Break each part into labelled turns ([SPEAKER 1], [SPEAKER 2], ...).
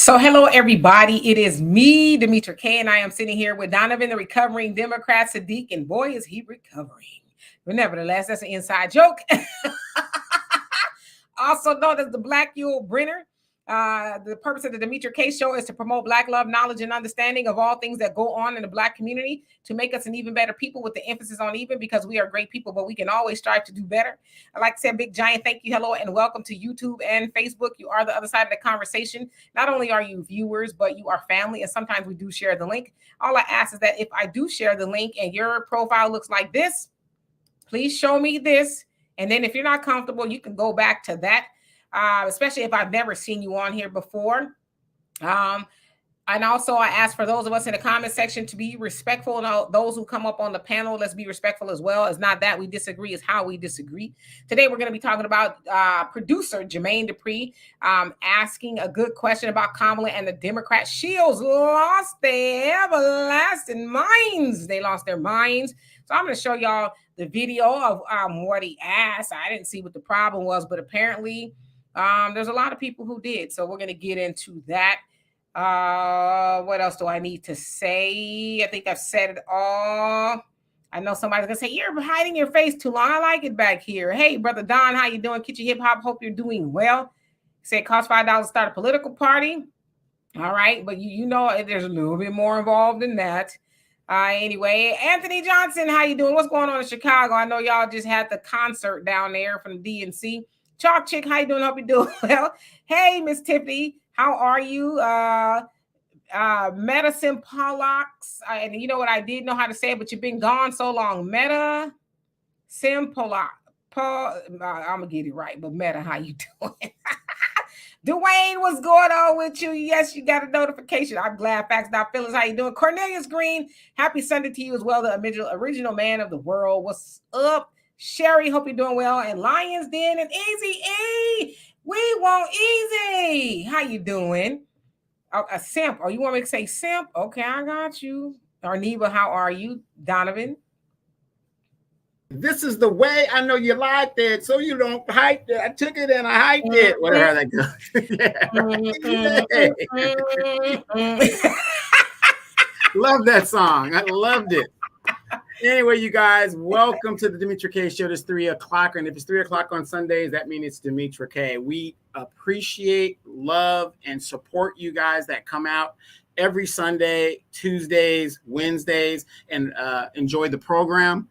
[SPEAKER 1] So hello, everybody. It is me, Demetra K, and I am sitting here with Donovan, the recovering Democrat Sadiq, and boy, is he recovering. But nevertheless, that's an inside joke. Also known as the Black Yule Brenner. The purpose of the Demetra K Show is to promote Black love, knowledge, and understanding of all things that go on in the Black community to make us an even better people, with the emphasis on even, because we are great people, but we can always strive to do better. I'd like to say a big giant thank you, hello, and welcome to YouTube and Facebook. You are the other side of the conversation. Not only are you viewers, but you are family, and sometimes we do share the link. All I ask is that if I do share the link and your profile looks like this, please show me this. And then if you're not comfortable, you can go back to that, especially if I've never seen you on here before. And also, I ask for those of us in the comment section to be respectful. And those who come up on the panel, let's be respectful as well. It's not that we disagree, it's how we disagree. Today, we're going to be talking about producer Jermaine Dupree asking a good question about Kamala and the Democrat. Shills lost their everlasting minds. They lost their minds. So I'm going to show y'all the video of what he asked. I didn't see what the problem was, but apparently there's a lot of people who did. So we're going to get into that. What else do I need to say? I think I've said it all. I know somebody's gonna say, you're hiding your face too long. I like it back here. Hey, brother Don, how you doing? Kitchen Hip Hop, hope you're doing well. Say it costs $5 to start a political party. All right, but you know there's a little bit more involved in that. Anyway, Anthony Johnson, how you doing? What's going on in Chicago? I know y'all just had the concert down there from the DNC. Chalk Chick, how you doing? Hope you're doing well. Hey, Miss Tiffany, how are you? Medicine Pollux. And you know what? I did know how to say it, but you've been gone so long. Meta Simpollux. I'm gonna get it right, but Meta, how you doing? Dwayne, what's going on with you? Yes, you got a notification. I'm glad. Facts, not feelings. How you doing? Cornelius Green, happy Sunday to you as well. The original man of the world. What's up? Sherry, hope you're doing well. And Lions Den and Easy E. We want Easy. How you doing? A simp. Oh, you want me to say simp? Okay, I got you. Arneva, how are you? Donovan.
[SPEAKER 2] This is the way I know you liked it, so you don't hype it. I took it and I hyped it. Whatever that goes. Love that song. I loved it. Anyway, you guys, welcome to the Demetra K Show. It's 3 o'clock, and if it's 3 o'clock on Sundays, that means it's Demetra K. We appreciate, love, and support you guys that come out every Sunday, Tuesdays, Wednesdays, and enjoy the program.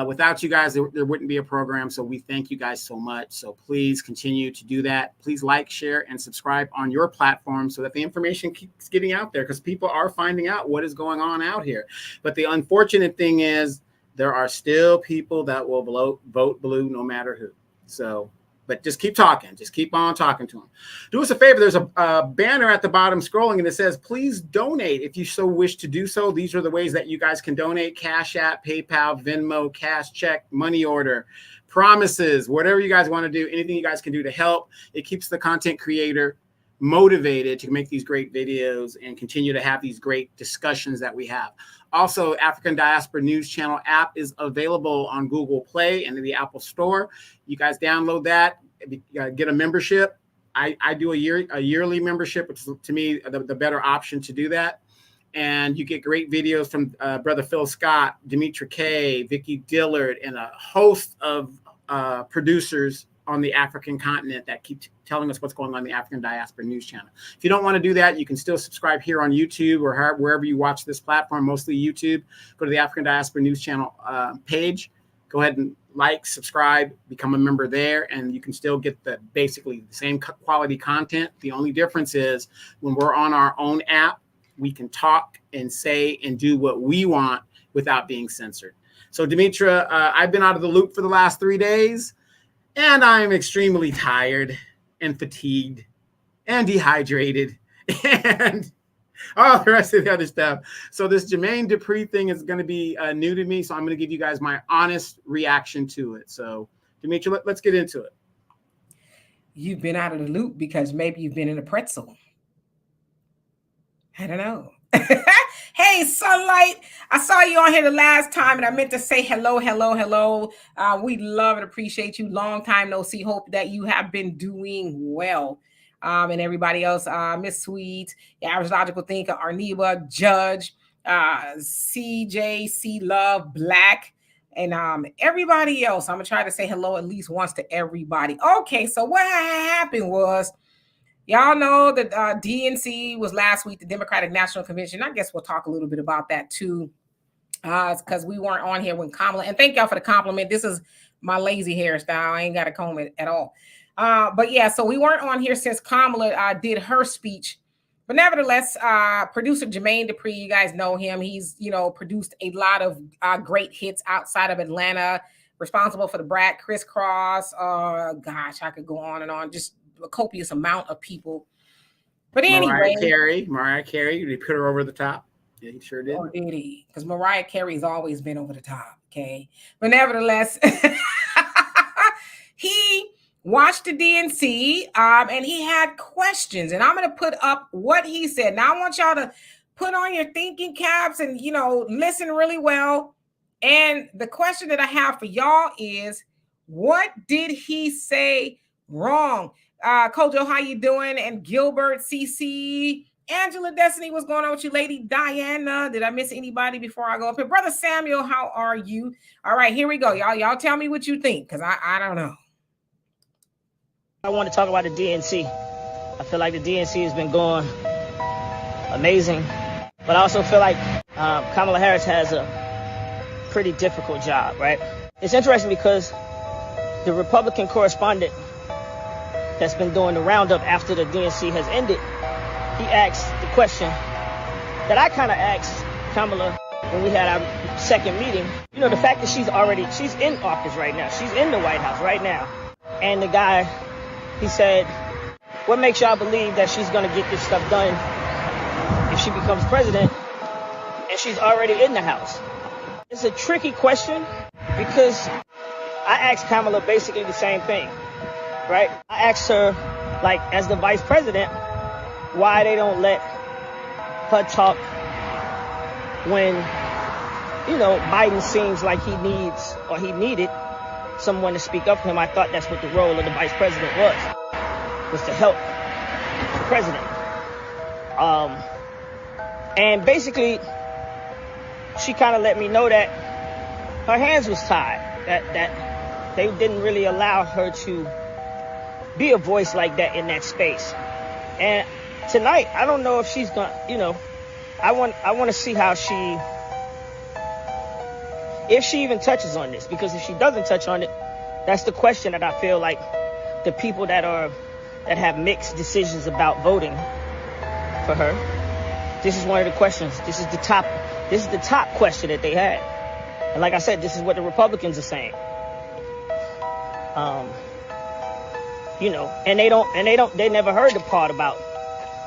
[SPEAKER 2] Without you guys, there wouldn't be a program, so we thank you guys so much. So please continue to do that. Please like, share, and subscribe on your platform so that the information keeps getting out there, because people are finding out what is going on out here. But the unfortunate thing is there are still people that will vote blue no matter who. So, but just keep talking. Just keep on talking to them. Do us a favor. There's a banner at the bottom scrolling, and it says, please donate if you so wish to do so. These are the ways that you guys can donate: Cash App, PayPal, Venmo, cash check, money order, promises, whatever you guys want to do, anything you guys can do to help. It keeps the content creator motivated to make these great videos and continue to have these great discussions that we have. Also, African Diaspora News Channel app is available on Google Play and in the Apple Store. You guys download that, get a membership. I do a yearly membership, which is, to me, the better option to do that. And you get great videos from Brother Phil Scott, Demetra K, Vicky Dillard, and a host of producers on the African continent that keep telling us what's going on in the African Diaspora News Channel. If you don't want to do that, you can still subscribe here on YouTube or wherever you watch this platform, mostly YouTube. Go to the African Diaspora News Channel page. Go ahead and like, subscribe, become a member there, and you can still get basically the same quality content. The only difference is when we're on our own app, we can talk and say and do what we want without being censored. So, Demetra, I've been out of the loop for the last 3 days. And I'm extremely tired and fatigued and dehydrated and all the rest of the other stuff. So this Jermaine Dupree thing is going to be new to me. So I'm going to give you guys my honest reaction to it. So, Demetra, let's get into it.
[SPEAKER 1] You've been out of the loop because maybe you've been in a pretzel. I don't know. Hey, Sunlight, I saw you on here the last time, and I meant to say hello. We love and appreciate you. Long time no see. Hope that you have been doing well. and everybody else, Miss Sweet, the Average Logical Thinker, Arneba, Judge, CJ, Love, Black, and everybody else. I'm gonna try to say hello at least once to everybody. Okay, so what happened was, y'all know that DNC was last week, the Democratic National Convention. I guess we'll talk a little bit about that too, because we weren't on here when Kamala. And thank y'all for the compliment. This is my lazy hairstyle. I ain't got to comb it at all. But yeah, so we weren't on here since Kamala did her speech. But nevertheless, producer Jermaine Dupree, you guys know him. He's, produced a lot of great hits outside of Atlanta, responsible for the Brat, Crisscross. Gosh, I could go on and on. Just a copious amount of people. But anyway.
[SPEAKER 2] Mariah Carey, they put her over the top. Yeah, he sure did.
[SPEAKER 1] Oh, did he? Because Mariah Carey's always been over the top, okay? But nevertheless, he watched the DNC, and he had questions. And I'm going to put up what he said. Now, I want y'all to put on your thinking caps and, listen really well. And the question that I have for y'all is, what did he say wrong? Kojo, how you doing? And Gilbert, CC, Angela, Destiny, what's going on with you? Lady Diana, did I miss anybody before I go up here? Brother Samuel, how are you? All right, here we go. Y'all tell me what you think, because I don't know.
[SPEAKER 3] I want to talk about the DNC. I feel like the DNC has been going amazing, but I also feel like Kamala Harris has a pretty difficult job, right? It's interesting because the Republican correspondent that's been doing the roundup after the DNC has ended, he asked the question that I kind of asked Kamala when we had our second meeting. The fact that she's in office right now. She's in the White House right now. And the guy, he said, what makes y'all believe that she's going to get this stuff done if she becomes president and she's already in the House? It's a tricky question because I asked Kamala basically the same thing, right? I asked her, as the vice president, why they don't let her talk when, Biden seems like he needed someone to speak up for him. I thought that's what the role of the vice president was to help the president. And basically, she kind of let me know that her hands was tied, that they didn't really allow her to be a voice like that in that space. And tonight, I don't know if she's gonna, I want to see how if she even touches on this, because if she doesn't touch on it, that's the question that I feel like the people that have mixed decisions about voting for her, this is one of the questions. This is the top question that they had. And like I said, this is what the Republicans are saying. And they never heard the part about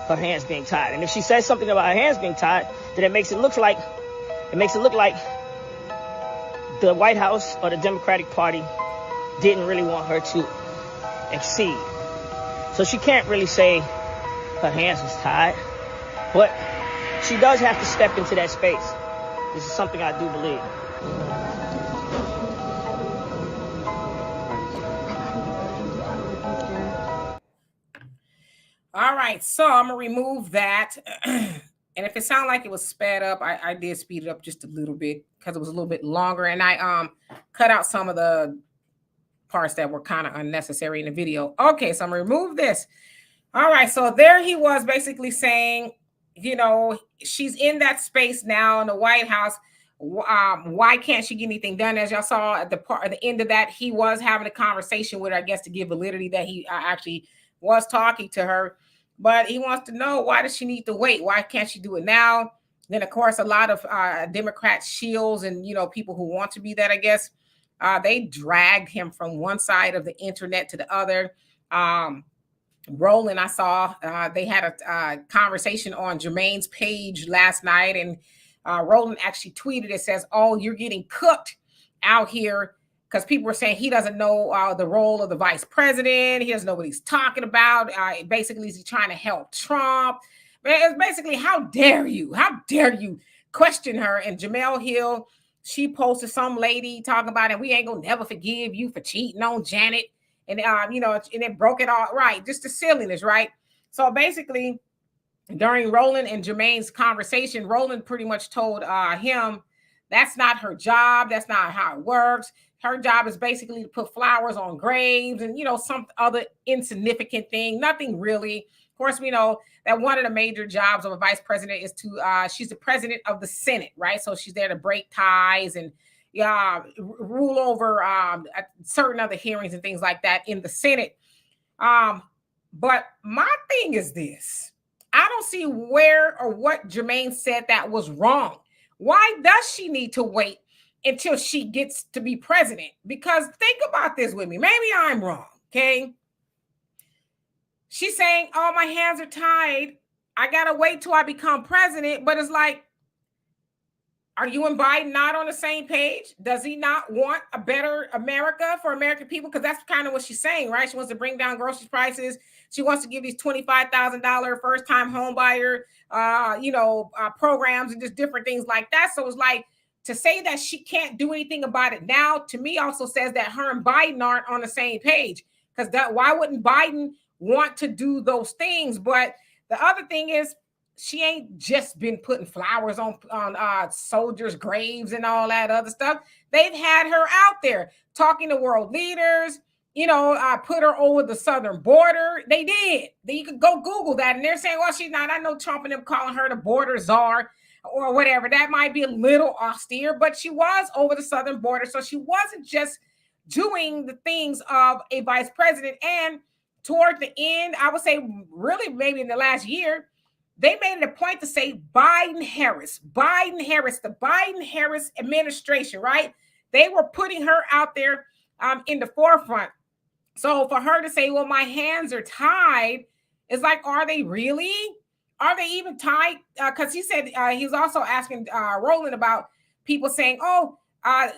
[SPEAKER 3] her hands being tied. And if she says something about her hands being tied, then it makes it look like the White House or the Democratic Party didn't really want her to exceed. So she can't really say her hands was tied, but she does have to step into that space. This is something I do believe.
[SPEAKER 1] All right, so I'm gonna remove that. And if it sounded like it was sped up, I did speed it up just a little bit because it was a little bit longer. And I cut out some of the parts that were kind of unnecessary in the video. Okay, so I'm gonna remove this. All right, so there he was basically saying, she's in that space now in the White House. Why can't she get anything done? As y'all saw at the end of that, he was having a conversation with her, I guess, to give validity that he actually was talking to her. But he wants to know, why does she need to wait? Why can't she do it now? Then, of course, a lot of Democrats, Shills, and, people who want to be that, I guess, they dragged him from one side of the internet to the other. Roland, I saw, they had a conversation on Jermaine's page last night, and Roland actually tweeted, it says, oh, you're getting cooked out here, because people were saying he doesn't know the role of the vice president. He doesn't know what he's talking about. Basically, is he trying to help Trump? But it's basically, how dare you? How dare you question her? And Jamel Hill, she posted some lady talking about it. We ain't gonna never forgive you for cheating on Janet. And, and it broke it all right. Just the silliness, right? So basically, during Roland and Jermaine's conversation, Roland pretty much told him that's not her job. That's not how it works. Her job is basically to put flowers on graves and, some other insignificant thing. Nothing really. Of course, we know that one of the major jobs of a vice president is she's the president of the Senate, right? So she's there to break ties and rule over certain other hearings and things like that in the Senate. But my thing is this. I don't see where or what Jermaine said that was wrong. Why does she need to wait until she gets to be president? Because think about this with me. Maybe I'm wrong, okay? She's saying, oh, my hands are tied. I got to wait till I become president. But it's like, are you and Biden not on the same page? Does he not want a better America for American people? Because that's kind of what she's saying, right? She wants to bring down grocery prices. She wants to give these $25,000 first-time home buyer, programs and just different things like that. So it's like, to say that she can't do anything about it now, to me also says that her and Biden aren't on the same page. Because why wouldn't Biden want to do those things? But the other thing is, she ain't just been putting flowers on soldiers' graves and all that other stuff. They've had her out there talking to world leaders. Put her over the southern border. They did. You could go Google that, and they're saying, well, she's not. I know Trump and them calling her the border czar or whatever. That might be a little austere, but she was over the southern border. So she wasn't just doing the things of a vice president. And toward the end, I would say really maybe in the last year, they made it a point to say Biden-Harris, the Biden-Harris administration, right? They were putting her out there in the forefront. So for her to say, well, my hands are tied, it's like, are they really? Are they even tied? Because he said he was also asking Roland about people saying, oh,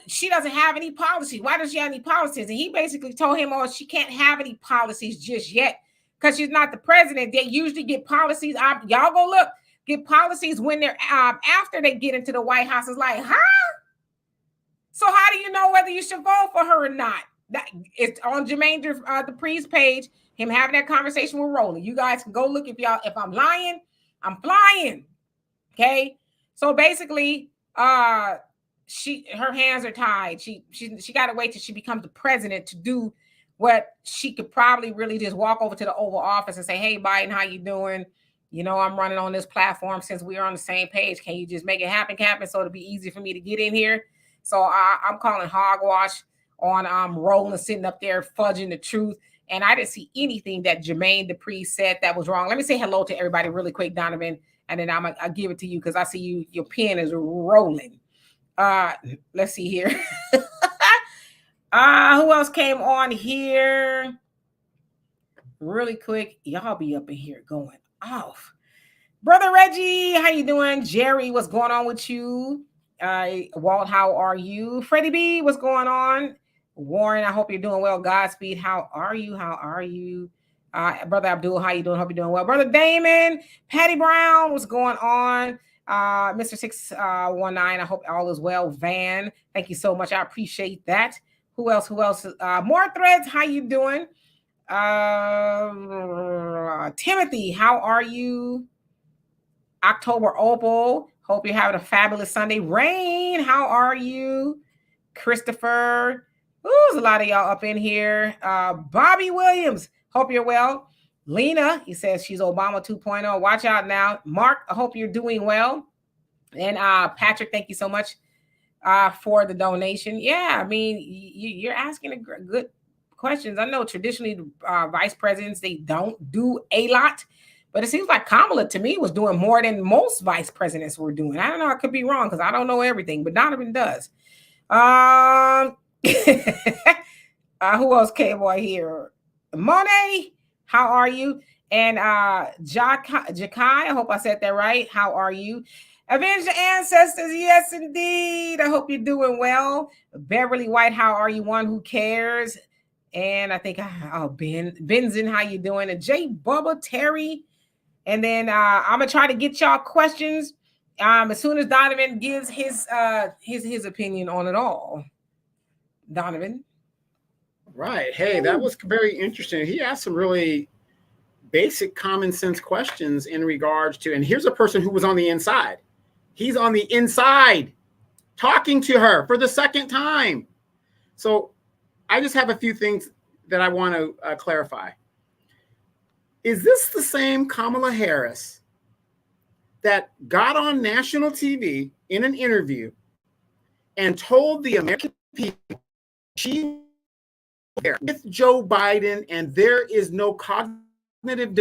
[SPEAKER 1] she doesn't have any policies. Why does she have any policies? And he basically told him, oh, she can't have any policies just yet because she's not the president. They usually get policies. Y'all go look, get policies when they're after they get into the White House. It's like, huh? So how do you know whether you should vote for her or not? It's on Jermaine Dupree's page, him having that conversation with Roland. You guys can go look if I'm lying, I'm flying. Okay. So basically, her hands are tied. She got to wait till she becomes the president to do what she could probably really just walk over to the Oval Office and say, hey, Biden, how you doing? I'm running on this platform since we're on the same page. Can you just make it happen so it'll be easy for me to get in here? So I'm calling hogwash on Roland sitting up there fudging the truth. And I didn't see anything that Jermaine Dupree said that was wrong. Let me say hello to everybody really quick, Donovan, and then I'll give it to you because I see your pen is rolling. Let's see here. Who else came on here? Really quick. Y'all be up in here going off. Brother Reggie, how you doing? Jerry, what's going on with you? Walt, how are you? Freddie B, what's going on? Warren, I hope you're doing well. Godspeed, how are you? Brother Abdul, how you doing? Hope you're doing well. Brother Damon, Patty Brown, what's going on? Mr. 619, I hope all is well. Van, thank you so much. I appreciate that. Who else? More threads, how you doing? Timothy, how are you? October Opal, hope you're having a fabulous Sunday. Rain, how are you? Christopher, there's a lot of y'all up in here. Bobby Williams, hope you're well. Lena, he says she's Obama 2.0. Watch out now. Mark, I hope you're doing well. And Patrick, thank you so much for the donation. Yeah, I mean, you're asking good questions. I know traditionally vice presidents, they don't do a lot, but it seems like Kamala to me was doing more than most vice presidents were doing. I don't know, I could be wrong because I don't know everything, but Donovan does. Who else came on here? Monet, how are you? And Jakai, I hope I said that right. How are you? Avenge the ancestors, yes indeed. I hope you're doing well. Beverly White, how are you? One who cares. And I think Benzin, how you doing? And Jay Bubba, Terry. And then I'm gonna try to get y'all questions as soon as Donovan gives his opinion on it all. Donovan.
[SPEAKER 2] Right. Hey, that was very interesting. He asked some really basic common sense questions in regards to, and here's a person who was on the inside. He's on the inside talking to her for the second time. So I just have a few things that I want to clarify. Is this the same Kamala Harris that got on national TV in an interview and told the American people she was there with Joe Biden and there is no cognitive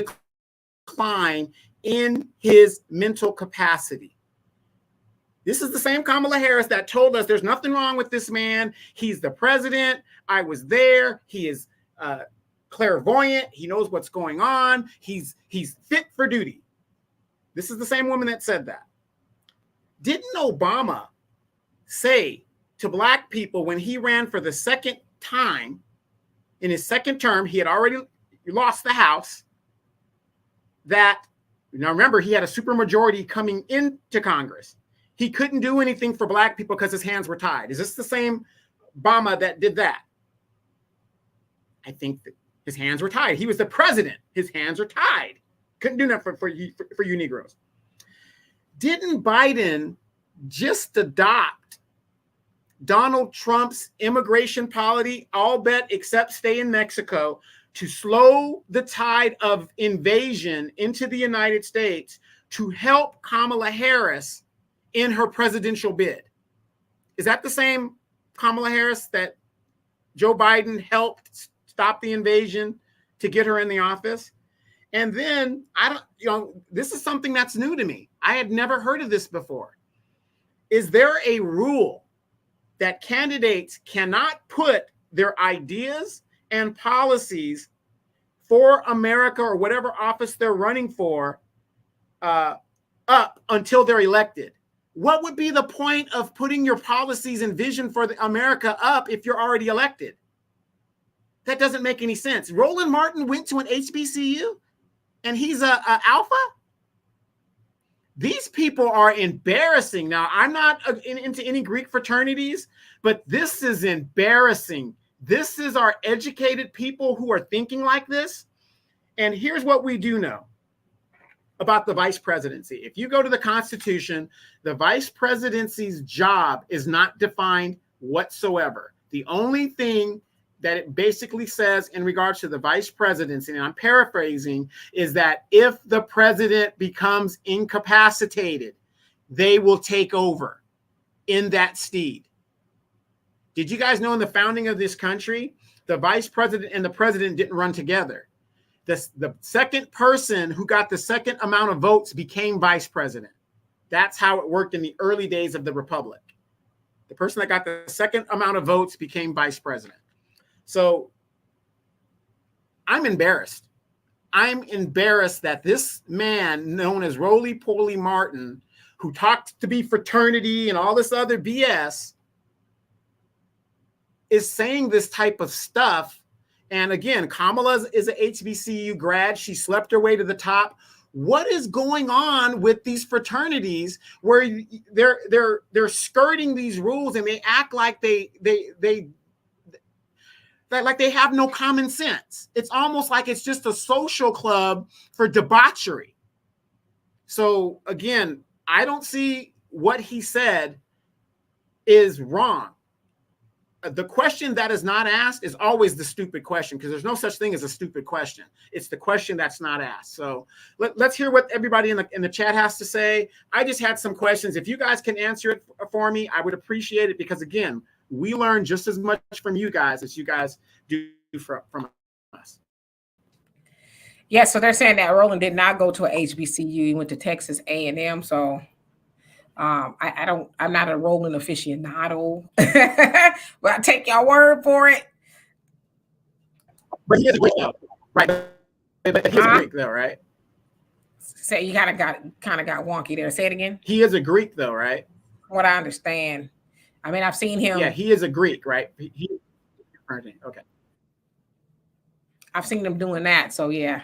[SPEAKER 2] decline in his mental capacity? This is the same Kamala Harris that told us there's nothing wrong with this man. He's the president. I was there. He is clairvoyant. He knows what's going on. He's fit for duty. This is the same woman that said that. Didn't Obama say to Black people when he ran for the second time in his second term, he had already lost the House, that, now remember, he had a supermajority coming into Congress. He couldn't do anything for Black people because his hands were tied. Is this the same Obama that did that? I think that his hands were tied. He was the president. His hands are tied. Couldn't do nothing for you Negroes. Didn't Biden just adopt Donald Trump's immigration policy, all bet except stay in Mexico, to slow the tide of invasion into the United States to help Kamala Harris in her presidential bid? Is that the same Kamala Harris that Joe Biden helped stop the invasion to get her in the office? And then this is something that's new to me. I had never heard of this before. Is there a rule that candidates cannot put their ideas and policies for America or whatever office they're running for up until they're elected? What would be the point of putting your policies and vision for America up if you're already elected? That doesn't make any sense. Roland Martin went to an HBCU and he's a alpha? These people are embarrassing. Now, I'm not into any Greek fraternities, but this is embarrassing. This is our educated people who are thinking like this. And here's what we do know about the vice presidency. If you go to the Constitution, the vice presidency's job is not defined whatsoever. The only thing that it basically says in regards to the vice presidency, and I'm paraphrasing, is that if the president becomes incapacitated, they will take over in that stead. Did you guys know in the founding of this country, the vice president and the president didn't run together? The second person who got the second amount of votes became vice president. That's how it worked in the early days of the republic. The person that got the second amount of votes became vice president. So I'm embarrassed. I'm embarrassed that this man known as Roly-Poly Martin, who talked to be fraternity and all this other BS, is saying this type of stuff. And again, Kamala is an HBCU grad. She slept her way to the top. What is going on with these fraternities where they're skirting these rules and they act like they have no common sense? It's almost like it's just a social club for debauchery. So again, I don't see what he said is wrong. The question that is not asked is always the stupid question, because there's no such thing as a stupid question. It's the question that's not asked. So let's hear what everybody in the chat has to say. I just had some questions. If you guys can answer it for me, I would appreciate it, because again, we learn just as much from you guys as you guys do from us.
[SPEAKER 1] Yeah, so they're saying that Roland did not go to a HBCU. He went to Texas A&M. So I'm not a Roland aficionado, but I take your word for it.
[SPEAKER 2] But he is a Greek though, right? But he is a Greek though, right?
[SPEAKER 1] So you kind of got wonky there. Say it again.
[SPEAKER 2] He is a Greek though, right?
[SPEAKER 1] What I understand. I mean, I've seen him.
[SPEAKER 2] Yeah, he is a Greek, right? Okay.
[SPEAKER 1] I've seen him doing that. So yeah.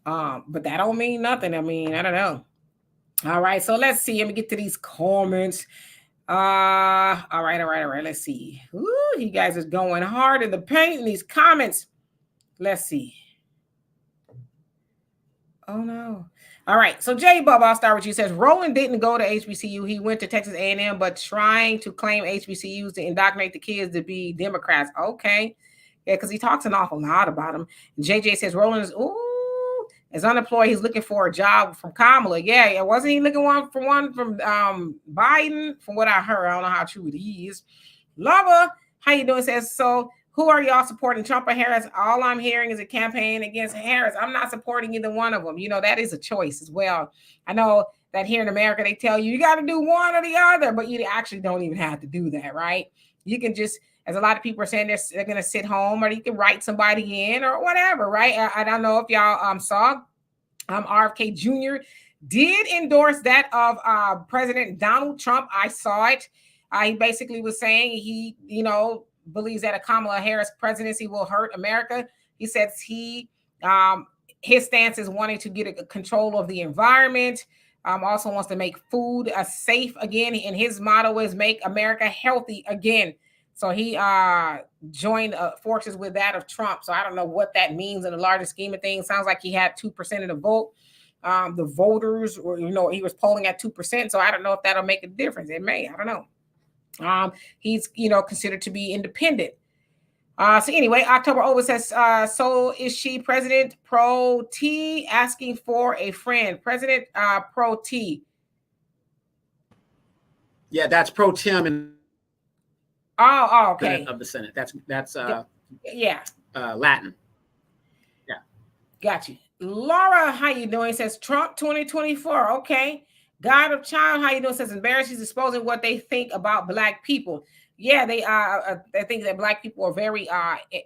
[SPEAKER 1] But that don't mean nothing. I mean, I don't know. All right. So let's see. Let me get to these comments. All right. Let's see. Ooh, you guys are going hard in the paint in these comments. Let's see. Oh no. All right. So Jay Bubba, I'll start with you. Says Roland didn't go to HBCU. He went to Texas A&M, but trying to claim HBCUs to indoctrinate the kids to be Democrats. Okay. Yeah, because he talks an awful lot about them. JJ says Roland is unemployed. He's looking for a job from Kamala. Yeah, wasn't he looking for one from Biden? From what I heard, I don't know how true it is. Lava, how you doing? Says so. Who are y'all supporting, Trump or Harris? All I'm hearing is a campaign against Harris. I'm not supporting either one of them. You know, that is a choice as well. I know that here in America, they tell you got to do one or the other, but you actually don't even have to do that, right? You can just, as a lot of people are saying, they're going to sit home, or you can write somebody in or whatever, right? I don't know if y'all saw RFK Jr. did endorse that of President Donald Trump. I saw it. He basically was saying he, believes that a Kamala Harris presidency will hurt America. He says his stance is wanting to get a control of the environment. Also wants to make food safe again, and his motto is "Make America Healthy Again." So he joined forces with that of Trump. So I don't know what that means in the larger scheme of things. Sounds like he had 2% of the vote. The voters, or he was polling at 2%. So I don't know if that'll make a difference. It may. I don't know. He's considered to be independent. So anyway, October Over says, so is she President Pro T asking for a friend? President Pro T.
[SPEAKER 2] Yeah, that's Pro Tem and
[SPEAKER 1] okay.
[SPEAKER 2] Of the Senate. That's Latin. Yeah.
[SPEAKER 1] Got you. Laura, how you doing? Says Trump 2024. Okay. God of Child, how you doing? Says embarrassing, exposing what they think about Black people. Yeah, they think that Black people are very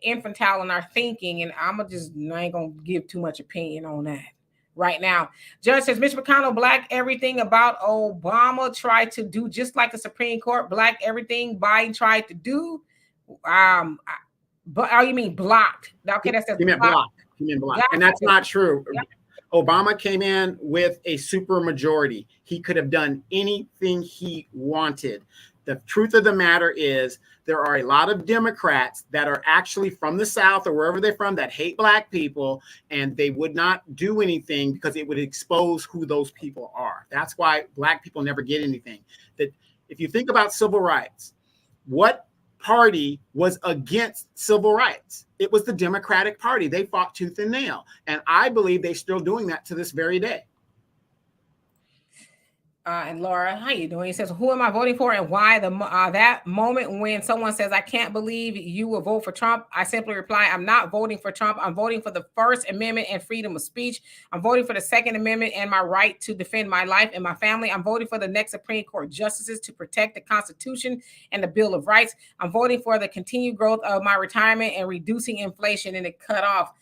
[SPEAKER 1] infantile in our thinking, and I ain't gonna give too much opinion on that right now. Judge says Mitch McConnell Black everything about Obama tried to do, just like the Supreme Court Black everything Biden tried to do. But you mean blocked? Okay, that's
[SPEAKER 2] you meant blocked. You mean blocked, and that's not true. Yeah. Obama came in with a super majority. He could have done anything he wanted. The truth of the matter is there are a lot of Democrats that are actually from the South or wherever they're from that hate Black people, and they would not do anything because it would expose who those people are. That's why Black people never get anything. That if you think about civil rights, what party was against civil rights? It was the Democratic Party. They fought tooth and nail. And I believe they're still doing that to this very day.
[SPEAKER 1] And Laura, how you doing? He says, who am I voting for and why? That moment when someone says, I can't believe you will vote for Trump, I simply reply, I'm not voting for Trump. I'm voting for the First Amendment and freedom of speech. I'm voting for the Second Amendment and my right to defend my life and my family. I'm voting for the next Supreme Court justices to protect the Constitution and the Bill of Rights. I'm voting for the continued growth of my retirement and reducing inflation and the cutoff.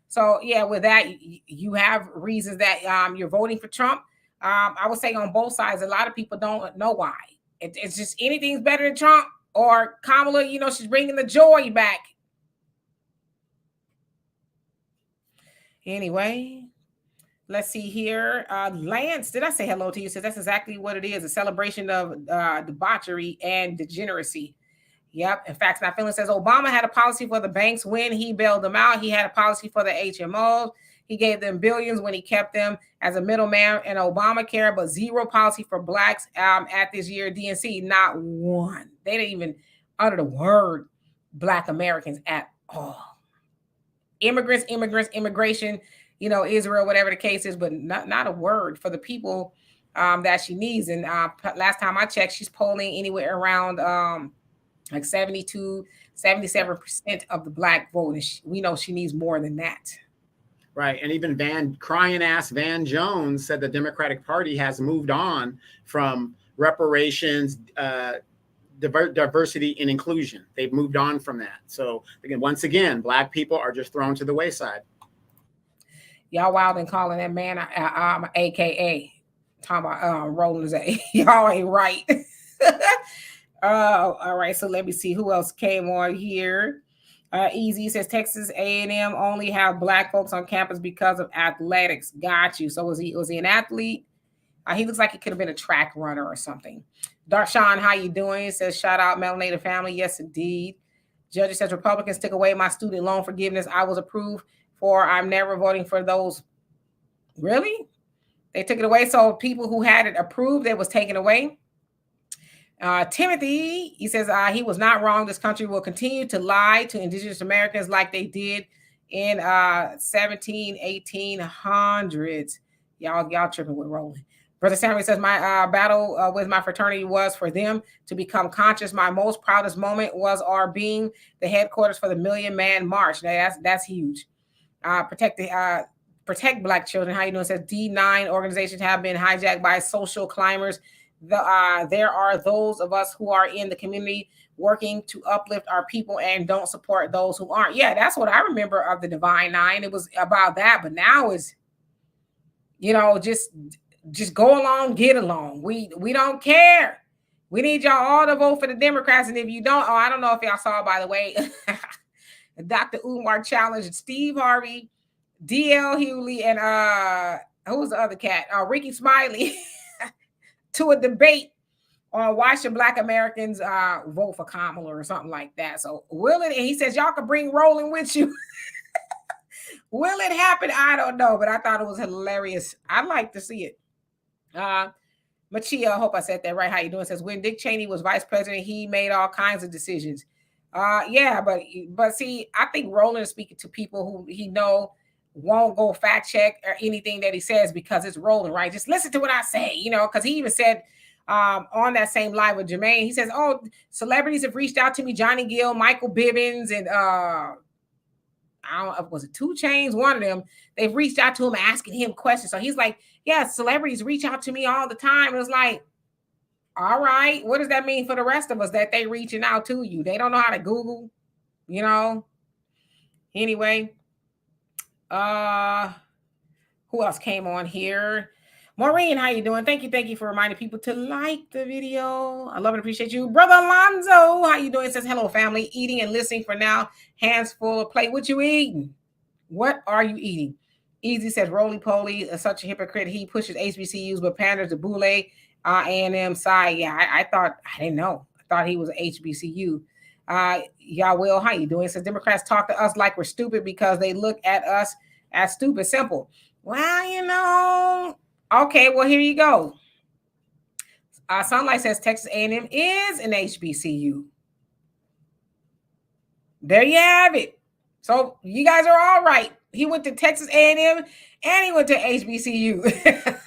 [SPEAKER 1] So yeah, with that, you have reasons that you're voting for Trump. I would say on both sides, a lot of people don't know why. It's just anything's better than Trump or Kamala, she's bringing the joy back. Anyway, let's see here. Lance, did I say hello to you? Says that's exactly what it is, a celebration of debauchery and degeneracy. Yep. In fact, Not Feeling says Obama had a policy for the banks when he bailed them out. He had a policy for the HMOs. He gave them billions when he kept them as a middleman in Obamacare, but zero policy for Blacks at this year DNC. Not one. They didn't even utter the word Black Americans at all. Immigrants, immigration, Israel, whatever the case is, but not a word for the people that she needs. And last time I checked, she's polling anywhere around like 72, 77% of the Black vote. And we know she needs more than that.
[SPEAKER 2] Right. And even crying ass Van Jones said the Democratic Party has moved on from reparations, diversity and inclusion. They've moved on from that. So again, once again, Black people are just thrown to the wayside.
[SPEAKER 1] Y'all wild and calling that man AKA. Talking about Roland's A. Y'all ain't right. All right. So let me see who else came on here. Easy says Texas A&M only have Black folks on campus because of athletics. Got you. So was he an athlete? He looks like he could have been a track runner or something. Darshan, how you doing? Says shout out melanated family. Yes, indeed. Judge says Republicans took away my student loan forgiveness. I was approved for. I'm never voting for those Really? They took it away. So people who had it approved, it was taken away. Timothy, he says he was not wrong. This country will continue to lie to indigenous Americans like they did in 1800s. Y'all tripping with rolling. Brother Samuel says my battle with my fraternity was for them to become conscious. My most proudest moment was our being the headquarters for the Million Man March. Now that's huge. Protect Black children. How you doing? It says D9 organizations have been hijacked by social climbers. There are those of us who are in the community working to uplift our people and don't support those who aren't. Yeah, that's what I remember of the Divine Nine. It was about that, but now it's, just go along, get along. We don't care. We need y'all all to vote for the Democrats, and if you don't, I don't know if y'all saw, by the way, Dr. Umar challenged Steve Harvey, D.L. Hughley, and who was the other cat? Ricky Smiley to a debate on why should Black Americans vote for Kamala or something like that. So will it? And he says y'all can bring Rolling with you. Will it happen? I don't know, but I thought it was hilarious. I'd like to see it. Machia, I hope I said that right. How you doing? Says when Dick Cheney was vice president, he made all kinds of decisions. Yeah, but see, I think Roland is speaking to people who he know won't go fact check or anything that he says because it's Roland, right? Just listen to what I say, because he even said on that same live with Jermaine, he says, oh, celebrities have reached out to me, Johnny Gill, Michael Bibbins, and I don't know, was it 2 Chainz? One of them, they've reached out to him asking him questions. So he's like, yeah, celebrities reach out to me all the time. And it's like, all right, what does that mean for the rest of us that they reaching out to you? They don't know how to Google, Anyway, who else came on here? Maureen, how you doing? Thank you for reminding people to like the video. I love and appreciate you. Brother Alonzo, how you doing? It says, hello, family. Eating and listening for now. Hands full of plate. What you eating? What are you eating? Easy says, roly-poly, such a hypocrite. He pushes HBCUs, but panders to Boule, A&M side. Yeah, I didn't know. I thought he was an HBCU. Will, how you doing? It says, Democrats talk to us like we're stupid because they look at us as stupid. Simple. Well, okay, well, here you go. Sunlight says Texas A&M is an HBCU. There you have it. So you guys are all right. He went to Texas A&M and he went to HBCU.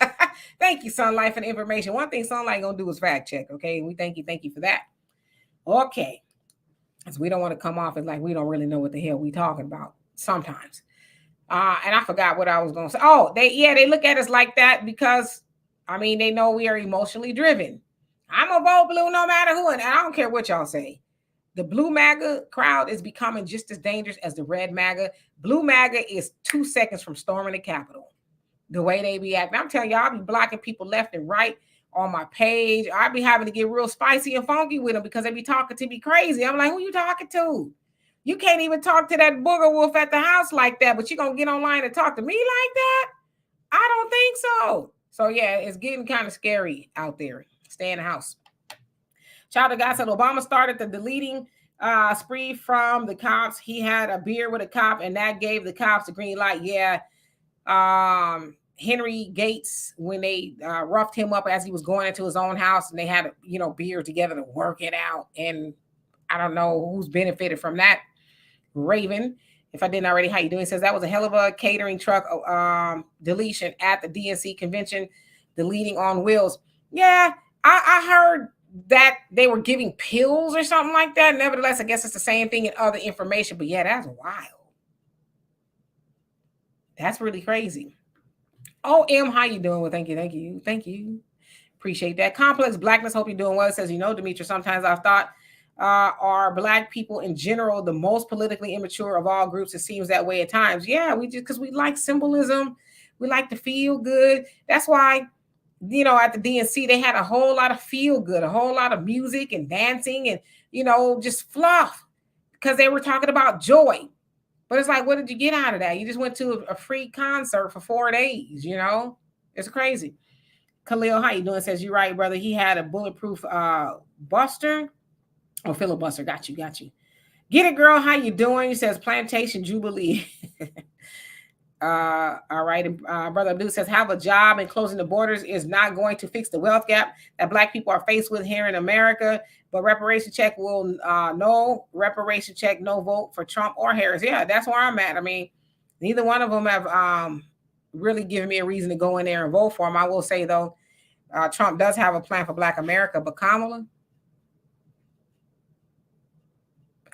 [SPEAKER 1] Thank you, Sunlight, for the information. One thing Sunlight gonna do is fact check, okay? And we thank you for that. Okay. Because we don't want to come off as like we don't really know what the hell we talking about sometimes. And I forgot what I was going to say. Oh, they look at us like that because, they know we are emotionally driven. I'm going to vote blue no matter who, and I don't care what y'all say. The blue MAGA crowd is becoming just as dangerous as the red MAGA. Blue MAGA is 2 seconds from storming the Capitol. The way they be acting. I'm telling y'all, I'll be blocking people left and right on my page. I'll be having to get real spicy and funky with them because they be talking to me crazy. I'm like, who you talking to? You can't even talk to that booger wolf at the house like that, but you're going to get online and talk to me like that? I don't think so. So, yeah, it's getting kind of scary out there. Stay in the house. Child of God said Obama started the deleting spree from the cops. He had a beer with a cop, and that gave the cops the green light. Yeah. Henry Gates, when they roughed him up as he was going into his own house, and they had, beer together to work it out. And I don't know who's benefited from that. Raven, if I didn't already, how you doing? Says that was a hell of a catering truck deletion at the DNC convention, deleting on wheels. Yeah, I heard that they were giving pills or something like that. Nevertheless, I guess it's the same thing in other information. But yeah, that's wild. That's really crazy. Oh, how you doing? Well, thank you. Appreciate that. Complex Blackness, hope you're doing well. It says, Demetra, sometimes I've thought are Black people in general the most politically immature of all groups. It seems that way at times. Yeah, because we like symbolism. We like to feel good. That's why, at the DNC, they had a whole lot of feel good, a whole lot of music and dancing and, just fluff because they were talking about joy. But it's like, what did you get out of that? You just went to a free concert for 4 days, It's crazy. Khalil, how you doing? Says, you're right, brother. He had a bulletproof buster. Oh, filibuster. Got you. Get it, girl. How you doing? He says, Plantation Jubilee. All right. And Brother Abdul says, have a job and closing the borders is not going to fix the wealth gap that Black people are faced with here in America. But reparation check will no reparation check, no vote for Trump or Harris. Yeah, that's where I'm at. I mean, neither one of them have really given me a reason to go in there and vote for him. I will say, though, Trump does have a plan for Black America, but Kamala,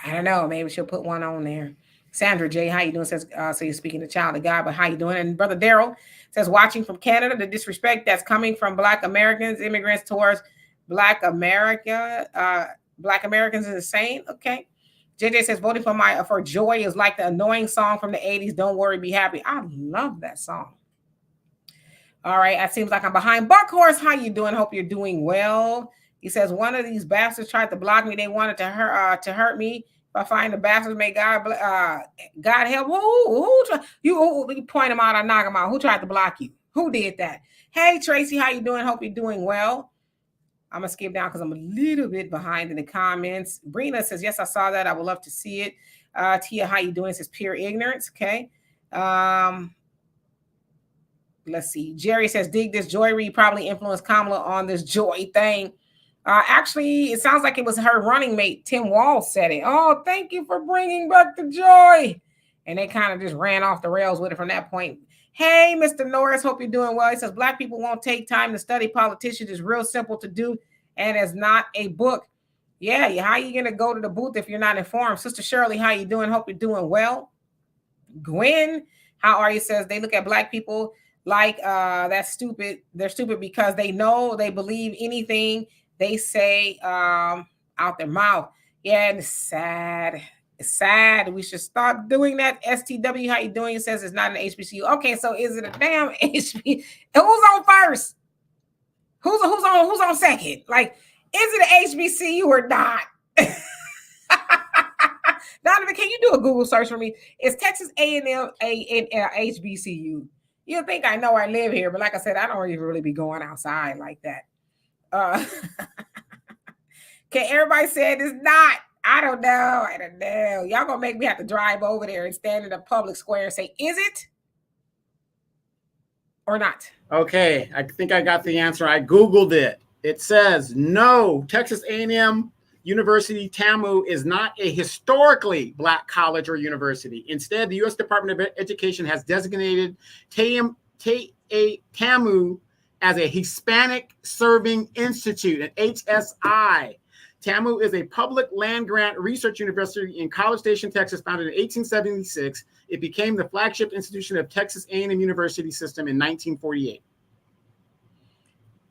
[SPEAKER 1] I don't know. Maybe she'll put one on there. Sandra J, how you doing? Says, so you're speaking to child of God, but how you doing? And Brother Daryl says, watching from Canada, the disrespect that's coming from Black Americans, immigrants towards Black America, Black Americans is insane. Okay. JJ says, voting for Joy is like the annoying song from the 80s. Don't worry, be happy. I love that song. All right. It seems like I'm behind. Buckhorse, how you doing? Hope you're doing well. He says, one of these bastards tried to block me. They wanted to hurt me. If I find the bastards, may God help. You point them out, I knock them out. Who tried to block you? Who did that? Hey, Tracy, how you doing? Hope you're doing well. I'm going to skip down because I'm a little bit behind in the comments. Brina says, yes, I saw that. I would love to see it. Tia, how you doing? It says pure ignorance. Okay. Let's see. Jerry says, dig this. Joy Reid probably influenced Kamala on this Joy thing. Actually, it sounds like it was her running mate, Tim Walz, said it. Oh, thank you for bringing back the joy. And they kind of just ran off the rails with it from that point. Hey, Mr. Norris, hope you're doing well. He says, Black people won't take time to study politicians. It's real simple to do, and it's not a book. Yeah, how are you going to go to the booth if you're not informed? Sister Shirley, how you doing? Hope you're doing well. Gwen, how are you? Says, they look at Black people like that's stupid. They're stupid because they know they believe anything they say out their mouth. Yeah, and it's sad. It's sad. We should stop doing that. STW, how you doing? It says it's not an HBCU. Okay, so is it a damn HBCU? Who's on first? Who's on second? Like, is it an HBCU or not? Donovan, can you do a Google search for me? Is Texas A&M a HBCU? You think I know I live here, but like I said, I don't even really be going outside like that. Okay, everybody said it's not. I don't know. Y'all gonna make me have to drive over there and stand in a public square and say, is it or not?
[SPEAKER 2] Okay, I think I got the answer. I Googled it. It says, no, Texas A&M University TAMU is not a historically Black college or university. Instead, the U.S. Department of Education has designated TAMU as a Hispanic Serving Institute, an HSI. TAMU is a public land-grant research university in College Station, Texas, founded in 1876. It became the flagship institution of Texas A&M University System in 1948.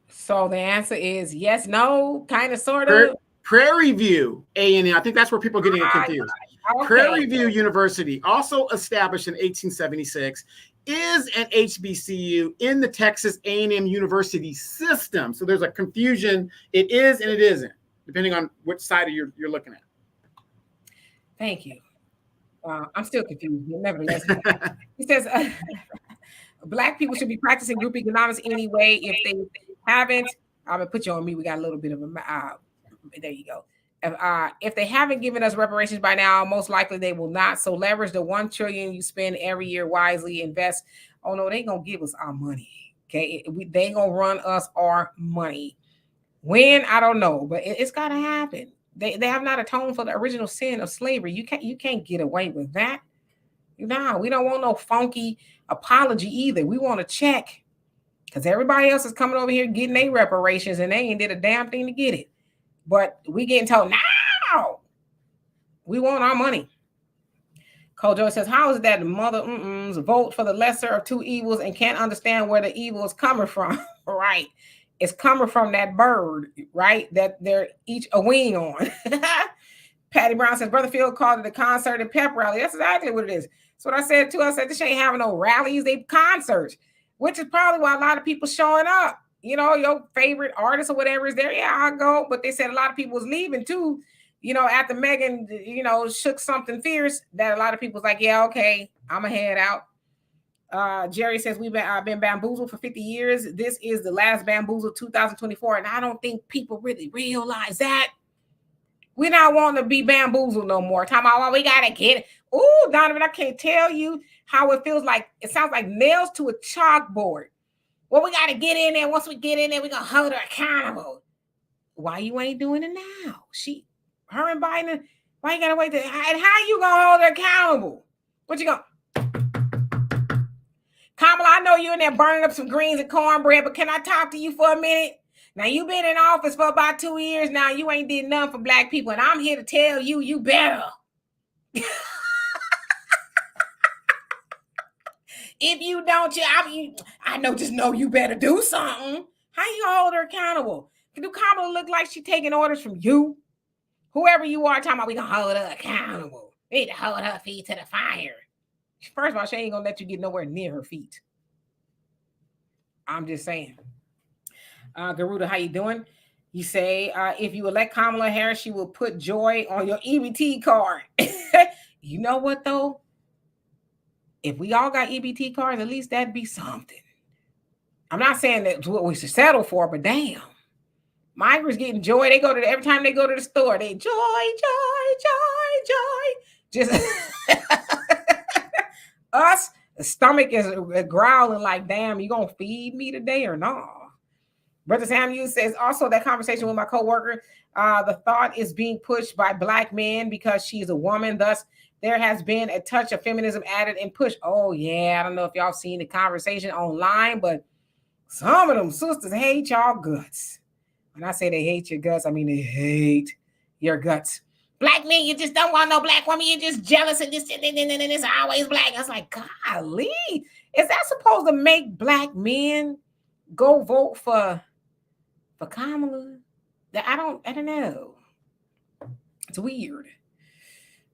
[SPEAKER 1] So the answer is yes, no, kind of, sort of.
[SPEAKER 2] Prairie View A&M, I think that's where people are getting it confused. Okay. Prairie View University, also established in 1876, is an HBCU in the Texas A&M University system. So there's a confusion. It is and it isn't, depending on which side of you're looking at.
[SPEAKER 1] Thank you. I'm still confused. Nevertheless, he says Black people should be practicing group economics anyway. If they haven't, I'm gonna put you on me. We got a little bit of a. There you go. If they haven't given us reparations by now, most likely they will not. So leverage the $1 trillion you spend every year wisely. Invest. Oh no, they ain't gonna give us our money. Okay, they ain't gonna run us our money. When, I don't know, but it's gotta happen. They have not atoned for the original sin of slavery. You can't get away with that. No, we don't want no funky apology either. We want to check, because everybody else is coming over here getting their reparations and they ain't did a damn thing to get it. But we getting told now we want our money. Kojo says, how is it that the mother vote for the lesser of two evils and can't understand where the evil is coming from? Right. It's coming from that bird, right? That they're each a wing on. Patty Brown says, Brother Phil called it a concert and pep rally. That's exactly what it is. That's what I said too. I said, this ain't having no rallies, they concerts, which is probably why a lot of people showing up. You know, your favorite artist or whatever is there. Yeah, I'll go. But they said a lot of people was leaving too. You know, after Megan, shook something fierce, that a lot of people was like, yeah, okay, I'm going to head out. Jerry says, we've been bamboozled for 50 years. This is the last bamboozle 2024. And I don't think people really realize that. We're not wanting to be bamboozled no more. Talking about, well, we got to get it. Oh, Donovan, I can't tell you how it feels like. It sounds like nails to a chalkboard. Well, we got to get in there. Once we get in there, we're going to hold her accountable. Why you ain't doing it now? Her and Biden, why you got to wait? And how you going to hold her accountable? What you going to? Kamala, I know you're in there burning up some greens and cornbread, but can I talk to you for a minute? Now, you've been in office for about 2 years now. You ain't did nothing for black people, and I'm here to tell you, you better. If you don't, just know you better do something. How you hold her accountable? Do Kamala look like she taking orders from you? Whoever you are, talking about we gonna hold her accountable. We need to hold her feet to the fire. First of all, she ain't gonna let you get nowhere near her feet. I'm just saying. Garuda, how you doing? You say, if you elect Kamala Harris, she will put joy on your EBT card. You know what, though? If we all got EBT cards, at least that'd be something. I'm not saying that's what we should settle for, but damn. Migrants getting joy. They go to every time they go to the store, they joy. Just us, the stomach is growling like, damn, you gonna feed me today or not? Brother Samuel says, also that conversation with my coworker, the thought is being pushed by black men because she's a woman. Thus, there has been a touch of feminism added and pushed. Oh, yeah. I don't know if y'all seen the conversation online, but some of them sisters hate y'all guts. When I say they hate your guts, I mean they hate your guts. Black men, you just don't want no black woman. You're just jealous and it's always black. I was like, golly, is that supposed to make black men go vote for Kamala? I don't know. It's weird.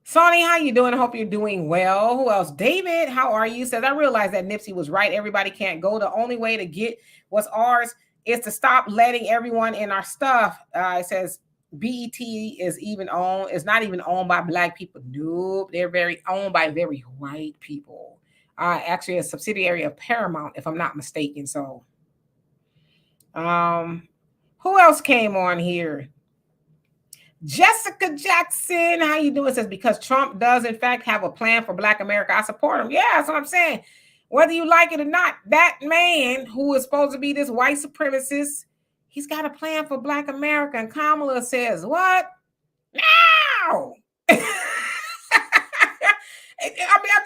[SPEAKER 1] Sonny, how you doing? I hope you're doing well. Who else? David, how are you? Says, I realize that Nipsey was right. Everybody can't go. The only way to get what's ours is to stop letting everyone in our stuff. It says BET is not even owned by black people. Nope. They're owned by very white people. Actually a subsidiary of Paramount, if I'm not mistaken. So who else came on here? Jessica Jackson, how you doing? Says, because Trump does in fact have a plan for Black America, I support him. Yeah, that's what I'm saying. Whether you like it or not, that man who is supposed to be this white supremacist, he's got a plan for Black America. And Kamala says, what? No! I'm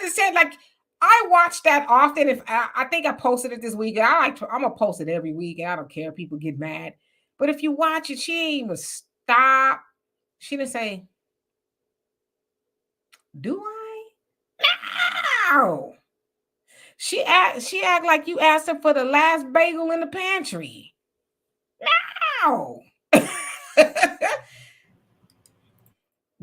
[SPEAKER 1] just saying, like, I watch that often. If I think I posted it this week. I'm gonna post it every week, and I don't care if people get mad. But if you watch it, she ain't even stop. She didn't say, do I? No. She act like you asked her for the last bagel in the pantry. No.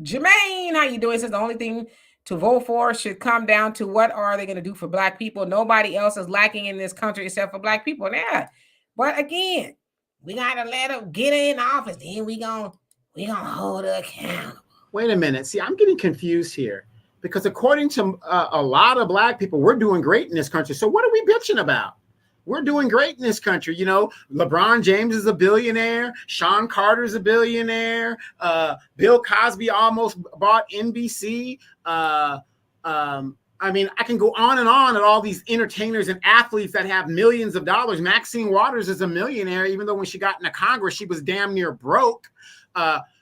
[SPEAKER 1] Jermaine, how you doing? Says the only thing to vote for should come down to what are they going to do for black people? Nobody else is lacking in this country except for black people. Yeah. But again, we got to let them get in office. Then we gonna hold her accountable.
[SPEAKER 2] Wait a minute. See, I'm getting confused here because according to a lot of black people, we're doing great in this country. So what are we bitching about? We're doing great in this country. You know, LeBron James is a billionaire. Sean Carter is a billionaire. Bill Cosby almost bought NBC. I mean, I can go on and on at all these entertainers and athletes that have millions of dollars. Maxine Waters is a millionaire, even though when she got into Congress, she was damn near broke.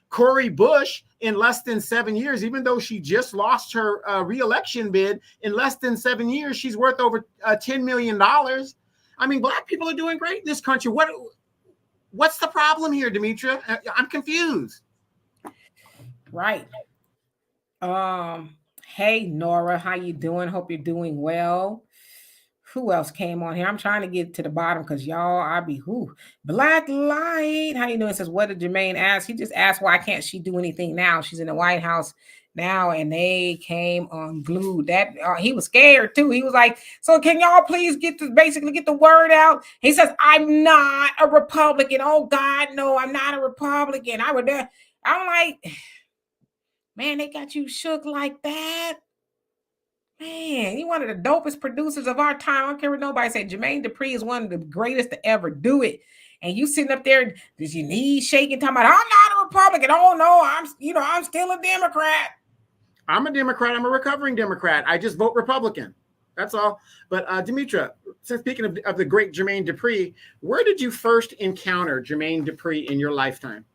[SPEAKER 2] Cori Bush, in less than 7 years, even though she just lost her re-election bid, in less than 7 years, she's worth over $10 million. I mean, black people are doing great in this country. What's the problem here, Demetra? I'm confused.
[SPEAKER 1] Right. Hey, Nora, how you doing? Hope you're doing well. Who else came on here? I'm trying to get to the bottom because y'all, Black Light. How you doing? It says, what did Jermaine ask? He just asked, why can't she do anything now? She's in the White House now, and they came unglued. That he was scared too. He was like, so can y'all please basically get the word out? He says, I'm not a Republican. Oh God, no, I'm not a Republican. I'm like, man, they got you shook like that. Man, you're one of the dopest producers of our time. I don't care what nobody say. Jermaine Dupree is one of the greatest to ever do it. And you sitting up there, does your knees shaking, talking about, I'm not a Republican. Oh no, I'm still a Democrat.
[SPEAKER 2] I'm a Democrat. I'm a recovering Democrat. I just vote Republican. That's all. But Demetra, since speaking of the great Jermaine Dupree, where did you first encounter Jermaine Dupree in your lifetime?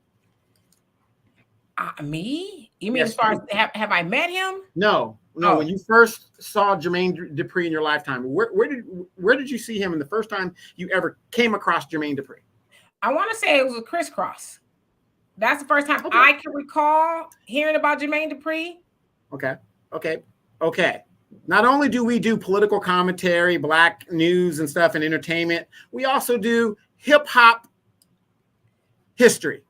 [SPEAKER 1] Me? You mean
[SPEAKER 2] Yes,
[SPEAKER 1] as far as have I met him?
[SPEAKER 2] No.
[SPEAKER 1] Oh.
[SPEAKER 2] When you first saw Jermaine Dupree in your lifetime, where did you see him in the first time you ever came across Jermaine Dupree?
[SPEAKER 1] I want to say it was a crisscross. That's the first time I can recall hearing about Jermaine Dupree.
[SPEAKER 2] Okay. Not only do we do political commentary, black news and stuff and entertainment, we also do hip hop history.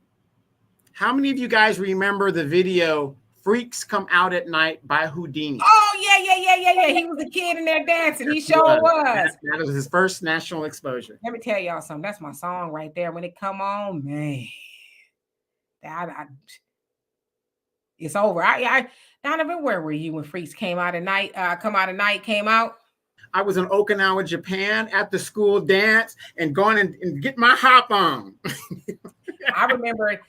[SPEAKER 2] How many of you guys remember the video Freaks Come Out at Night by Houdini?
[SPEAKER 1] Oh, yeah. He was a kid in there dancing. He sure was.
[SPEAKER 2] That was his first national exposure.
[SPEAKER 1] Let me tell y'all something. That's my song right there. When it come on, man. It's over. Donovan, where were you when Freaks Came Out at Night? Came out.
[SPEAKER 2] I was in Okinawa, Japan, at the school dance and going and get my hop on.
[SPEAKER 1] I remember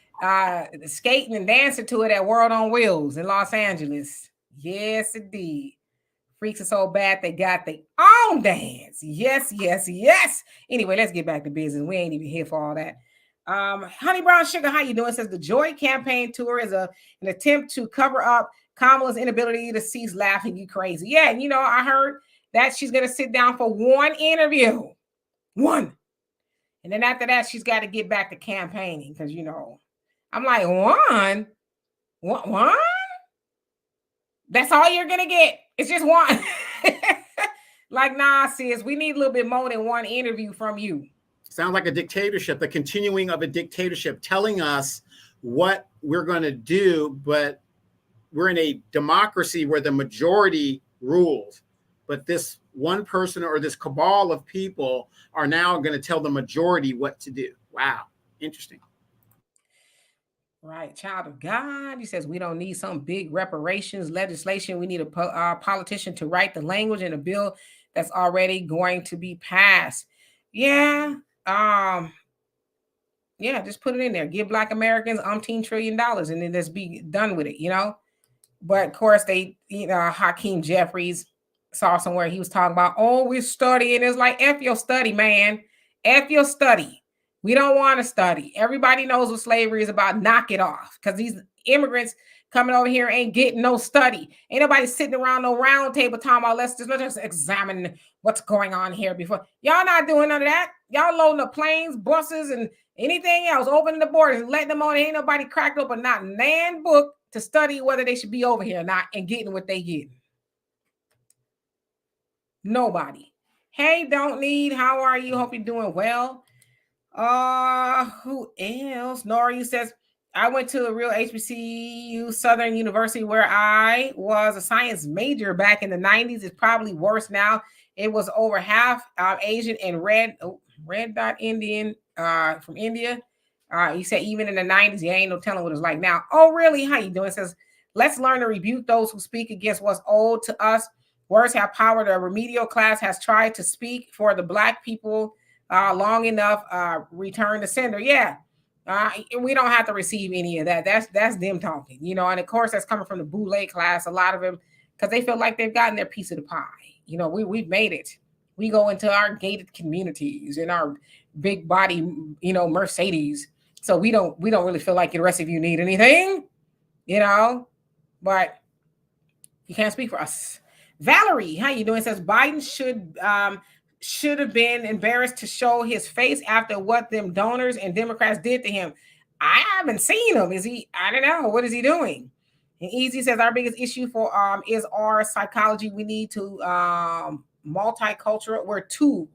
[SPEAKER 1] skating and dancing to it at World on Wheels in Los Angeles. Yes, indeed. Freaks are so bad they got their own dance. Yes. Anyway, let's get back to business. We ain't even here for all that. Honey Brown Sugar, how you doing? It says the Joy campaign tour is an attempt to cover up Kamala's inability to cease laughing you crazy. Yeah, and I heard that she's going to sit down for one interview. One. And then after that, she's got to get back to campaigning because, I'm like, one? That's all you're going to get. It's just one. Like, nah, sis, we need a little bit more than one interview from you.
[SPEAKER 2] Sounds like a dictatorship, the continuing of a dictatorship, telling us what we're going to do, but we're in a democracy where the majority rules. But this one person or this cabal of people are now going to tell the majority what to do. Wow. Interesting.
[SPEAKER 1] Right. Child of God. He says we don't need some big reparations legislation. We need a politician to write the language in a bill that's already going to be passed. Yeah. Just put it in there. Give Black Americans $umpteen trillion and then just be done with it, But of course, Hakeem Jeffries saw somewhere he was talking about, we're studying. It's like, F your study, man. F your study. We don't want to study. Everybody knows what slavery is about. Knock it off. Because these immigrants coming over here ain't getting no study. Ain't nobody sitting around no round table talking about, let's just examine what's going on here before. Y'all not doing none of that. Y'all loading up planes, buses, and anything else, opening the borders and letting them on. Ain't nobody cracked open not nan book to study whether they should be over here or not and getting what they getting. Nobody. Hey, don't need. How are you? Hope you're doing well. Who else? Nori says, I went to a real HBCU, Southern University, where I was a science major back in the 90s. It's probably worse now. It was over half Asian and red dot Indian from India. He said even in the 90s, you ain't no telling what it's like now. Oh, really? How you doing? It says, let's learn to rebuke those who speak against what's old to us. Words have power. The remedial class has tried to speak for the Black people long enough. Return the sender. Yeah. We don't have to receive any of that. That's them talking, and of course that's coming from the boule class, a lot of them, because they feel like they've gotten their piece of the pie. We've made it. We go into our gated communities in our big body, Mercedes. So we don't really feel like the rest of you need anything, but you can't speak for us. Valerie, how you doing? It says Biden should have been embarrassed to show his face after what them donors and Democrats did to him. I haven't seen him. Is he? I don't know. What is he doing? And Easy says our biggest issue is our psychology. We need to multicultural. We're too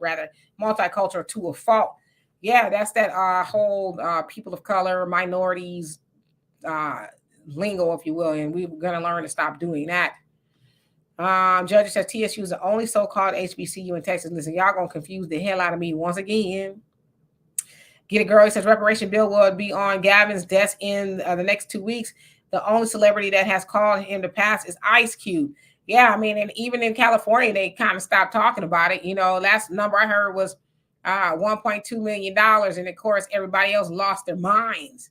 [SPEAKER 1] multicultural to a fault. Yeah, that's that whole people of color, minorities lingo, if you will, and we're gonna learn to stop doing that. Judge says TSU is the only so-called HBCU in Texas. Listen, y'all gonna confuse the hell out of me once again. Get a girl. He says reparation bill will be on Gavin's desk in the next 2 weeks. The only celebrity that has called him to pass is Ice Cube. Yeah, I mean, and even in California, they kind of stopped talking about it. Last number I heard was $1.2 million, and of course, everybody else lost their minds.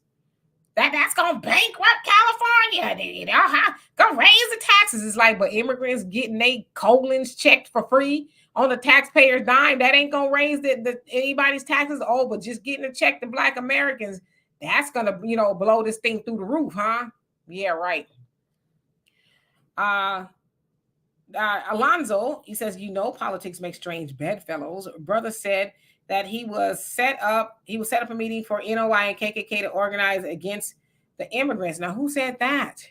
[SPEAKER 1] that's gonna bankrupt California. Go raise the taxes. It's like, but immigrants getting their colons checked for free on the taxpayer's dime, that ain't gonna raise anybody's taxes. Oh, but just getting a check to Black Americans, that's gonna blow this thing through the roof, huh? Yeah, right. Alonzo, he says, politics make strange bedfellows. Brother said that he was set up a meeting for NOI and KKK to organize against the immigrants. Now, who said that?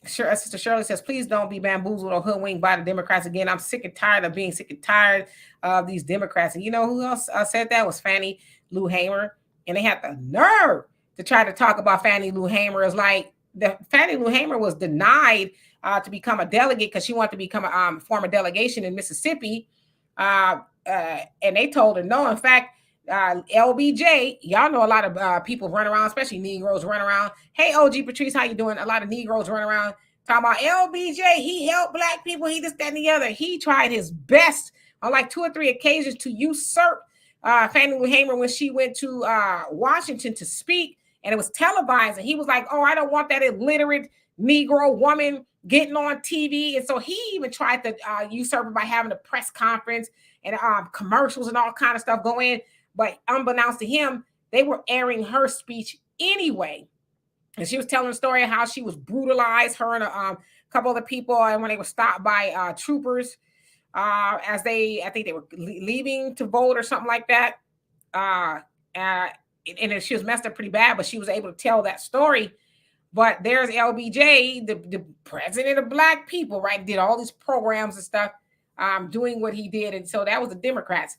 [SPEAKER 1] Sister Shirley says, please don't be bamboozled or hoodwinked by the Democrats again. I'm sick and tired of being sick and tired of these Democrats. And you know who else said that? Was Fannie Lou Hamer. And they had the nerve to try to talk about Fannie Lou Hamer. It's like Fannie Lou Hamer was denied to become a delegate because she wanted to become a former delegation in Mississippi. And they told her no. In fact, LBJ, y'all know a lot of people run around, especially Negroes run around. Hey, OG Patrice, how you doing? A lot of Negroes run around talking about LBJ. He helped Black people. He this, that, and the other. He tried his best on like 2 or 3 occasions to usurp Fannie Lou Hamer when she went to Washington to speak, and it was televised. And he was like, oh, I don't want that illiterate Negro woman getting on TV. And so he even tried to usurp her by having a press conference and commercials and all kind of stuff go in. But unbeknownst to him, they were airing her speech anyway. And she was telling the story of how she was brutalized, her and a couple other people, and when they were stopped by troopers as I think they were leaving to vote or something like that. And she was messed up pretty bad, but she was able to tell that story. But there's LBJ, the president of Black people, right? Did all these programs and stuff, doing what he did. And so that was the Democrats.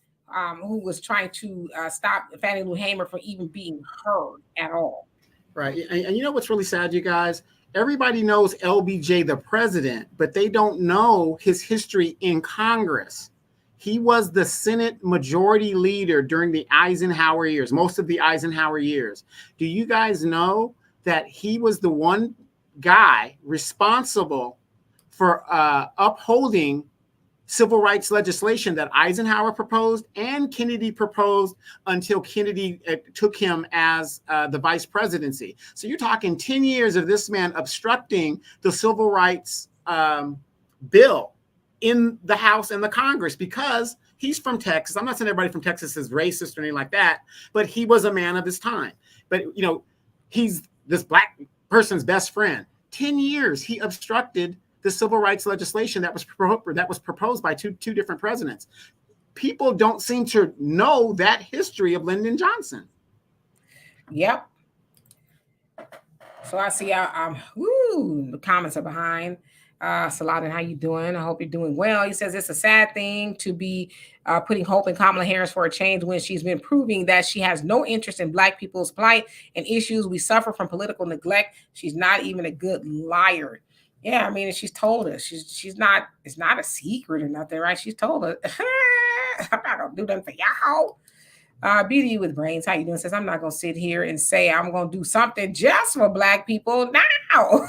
[SPEAKER 1] Who was trying to stop Fannie Lou Hamer from even being heard at all.
[SPEAKER 2] Right. And you know what's really sad, you guys? Everybody knows LBJ, the president, but they don't know his history in Congress. He was the Senate majority leader during the Eisenhower years, most of the Eisenhower years. Do you guys know that he was the one guy responsible for upholding civil rights legislation that Eisenhower proposed and Kennedy proposed until Kennedy took him as the vice presidency. So you're talking 10 years of this man obstructing the civil rights bill in the House and the Congress because he's from Texas. I'm not saying everybody from Texas is racist or anything like that, but he was a man of his time. But, he's this Black person's best friend. 10 years he obstructed the civil rights legislation that was proposed by two different presidents. People don't seem to know that history of Lyndon Johnson.
[SPEAKER 1] Yep. So I see the comments are behind. Saladin, how you doing? I hope you're doing well. He says it's a sad thing to be putting hope in Kamala Harris for a change when she's been proving that she has no interest in Black people's plight and issues. We suffer from political neglect. She's not even a good liar. Yeah, I mean, she's told us she's not. It's not a secret or nothing, right? She's told us, I'm not gonna do nothing for y'all. Beauty with brains, how you doing? Says I'm not gonna sit here and say I'm gonna do something just for Black people now.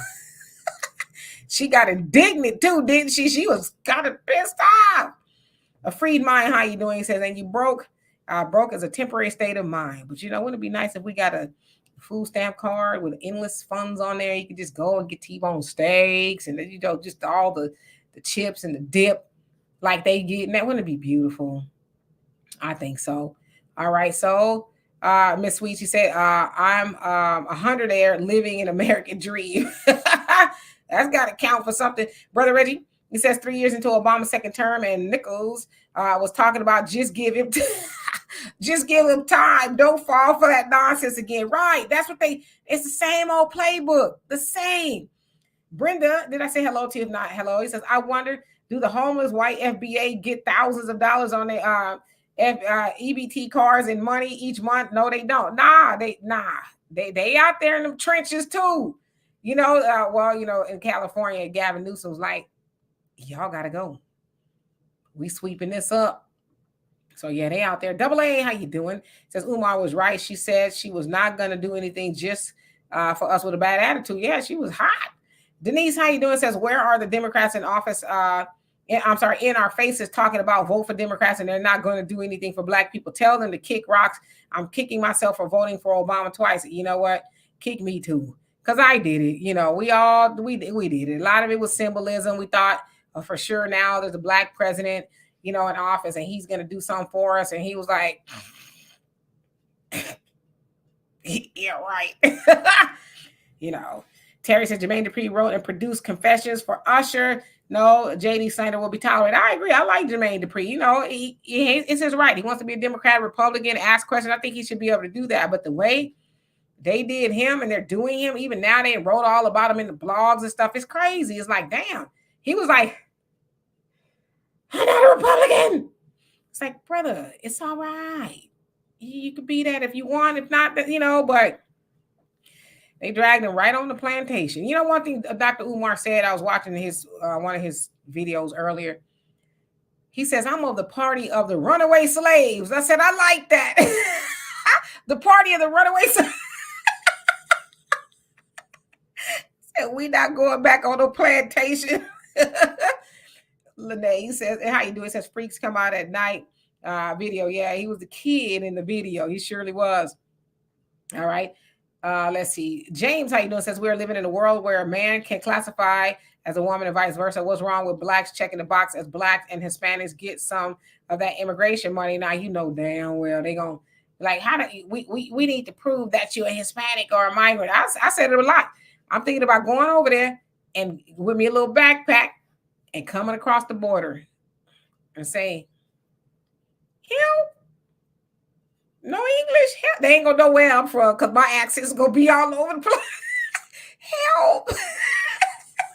[SPEAKER 1] She got indignant too, didn't she? She was kind of pissed off. A freed mind, how you doing? He says, and you broke. Broke is a temporary state of mind, but wouldn't it be nice if we got a food stamp card with endless funds on there? You could just go and get T-bone steaks and just all the chips and the dip like they get. And that wouldn't it be beautiful? I think so. All right. So Miss Sweet, she said, I'm 100 there living an American dream. That's got to count for something. Brother Reggie, he says 3 years into Obama's second term, and Nichols was talking about just give him time. Don't fall for that nonsense again. Right. That's what it's the same old playbook. The same. Brenda, did I say hello to you? If not, hello. He says, I wonder, do the homeless white FBA get thousands of dollars on their EBT cards and money each month? No, they don't. They out there in them trenches too. In California, Gavin Newsom was like, y'all got to go. We sweeping this up. So yeah, they out there. Double A, how you doing? Says Umar was right. She said she was not going to do anything just for us with a bad attitude. Yeah, she was hot. Denise, how you doing? Says, where are the Democrats in office in our faces talking about vote for Democrats and they're not going to do anything for black people. Tell them to kick rocks. I'm kicking myself for voting for Obama twice. You know what? Kick me too. Because I did it. You know, we did it. A lot of it was symbolism. We thought for sure now there's a black president, you know, in office and he's going to do something for us. And he was like, yeah, right. You know, Terry said Jermaine Dupree wrote and produced Confessions for Usher. No, JD slander will be tolerated. I agree. I like Jermaine Dupree. You know, it's his right. He wants to be a Democrat, Republican, ask questions. I think he should be able to do that. But the way they did him and they're doing him, even now they wrote all about him in the blogs and stuff. It's crazy. It's like, damn. He was like, I'm not a Republican. It's like, brother, it's all right. You could be that if you want. If not, you know, but they dragged him right on the plantation. You know, one thing Dr. Umar said, I was watching his one of his videos earlier. He says, I'm of the party of the runaway slaves. I said, I like that. The party of the runaway slaves. Said, we not going back on the plantation. Lene says, and how you do it? Says, freaks come out at night. Video. Yeah, he was the kid in the video. He surely was. All right. Let's see. James, how you doing? Says we're living in a world where a man can classify as a woman and vice versa. What's wrong with blacks checking the box as blacks and Hispanics get some of that immigration money? Now you know damn well they gonna like how do we need to prove that you're a Hispanic or a migrant. I said it a lot. I'm thinking about going over there and with me a little backpack and coming across the border and saying, help. No English? Help. They ain't gonna know where I'm from because my accent's gonna be all over the place. Help.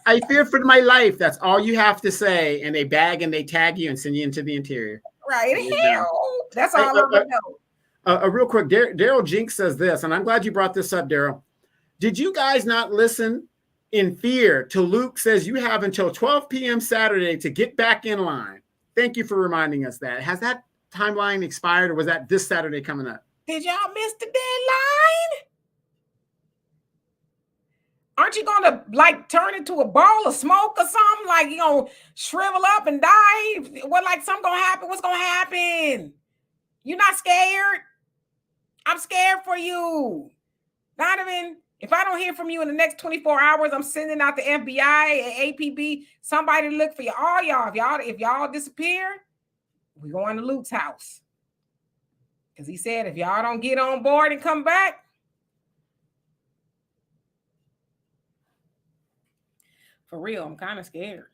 [SPEAKER 2] I fear for my life. That's all you have to say. And they bag and they tag you and send you into the interior.
[SPEAKER 1] Right. Help. That's all I'm gonna know.
[SPEAKER 2] Real quick, Daryl Jinks says this, and I'm glad you brought this up, Daryl. Did you guys not listen in fear to Luke says you have until 12 p.m. Saturday to get back in line? Thank you for reminding us that. Has that timeline expired or was that this Saturday coming up?
[SPEAKER 1] Did y'all miss the deadline? Aren't you gonna like turn into a ball of smoke or something? Like you gonna shrivel up and die? What like something gonna happen? What's gonna happen? You not scared? I'm scared for you. Donovan, if I don't hear from you in the next 24 hours, I'm sending out the FBI and APB, somebody to look for you. All y'all, if y'all disappear, we going to Luke's house. Because he said, if y'all don't get on board and come back, for real, I'm kind of scared.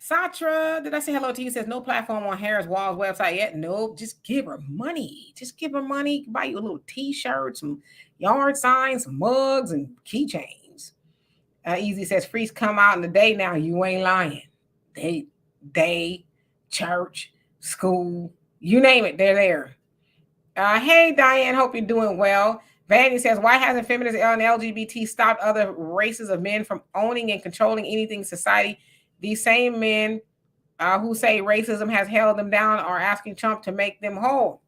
[SPEAKER 1] Satra, did I say hello to you? Says no platform on Harris Wall's website yet. Nope, just give her money. Just give her money. Buy you a little t-shirt, some yard signs, some mugs, and keychains. Easy says freaks come out in the day now. You ain't lying. They, church, school, you name it, they're there. Hey, Diane, hope you're doing well. Vanny says, why hasn't feminists and LGBT stopped other races of men from owning and controlling anything in society? These same men who say racism has held them down are asking Trump to make them whole.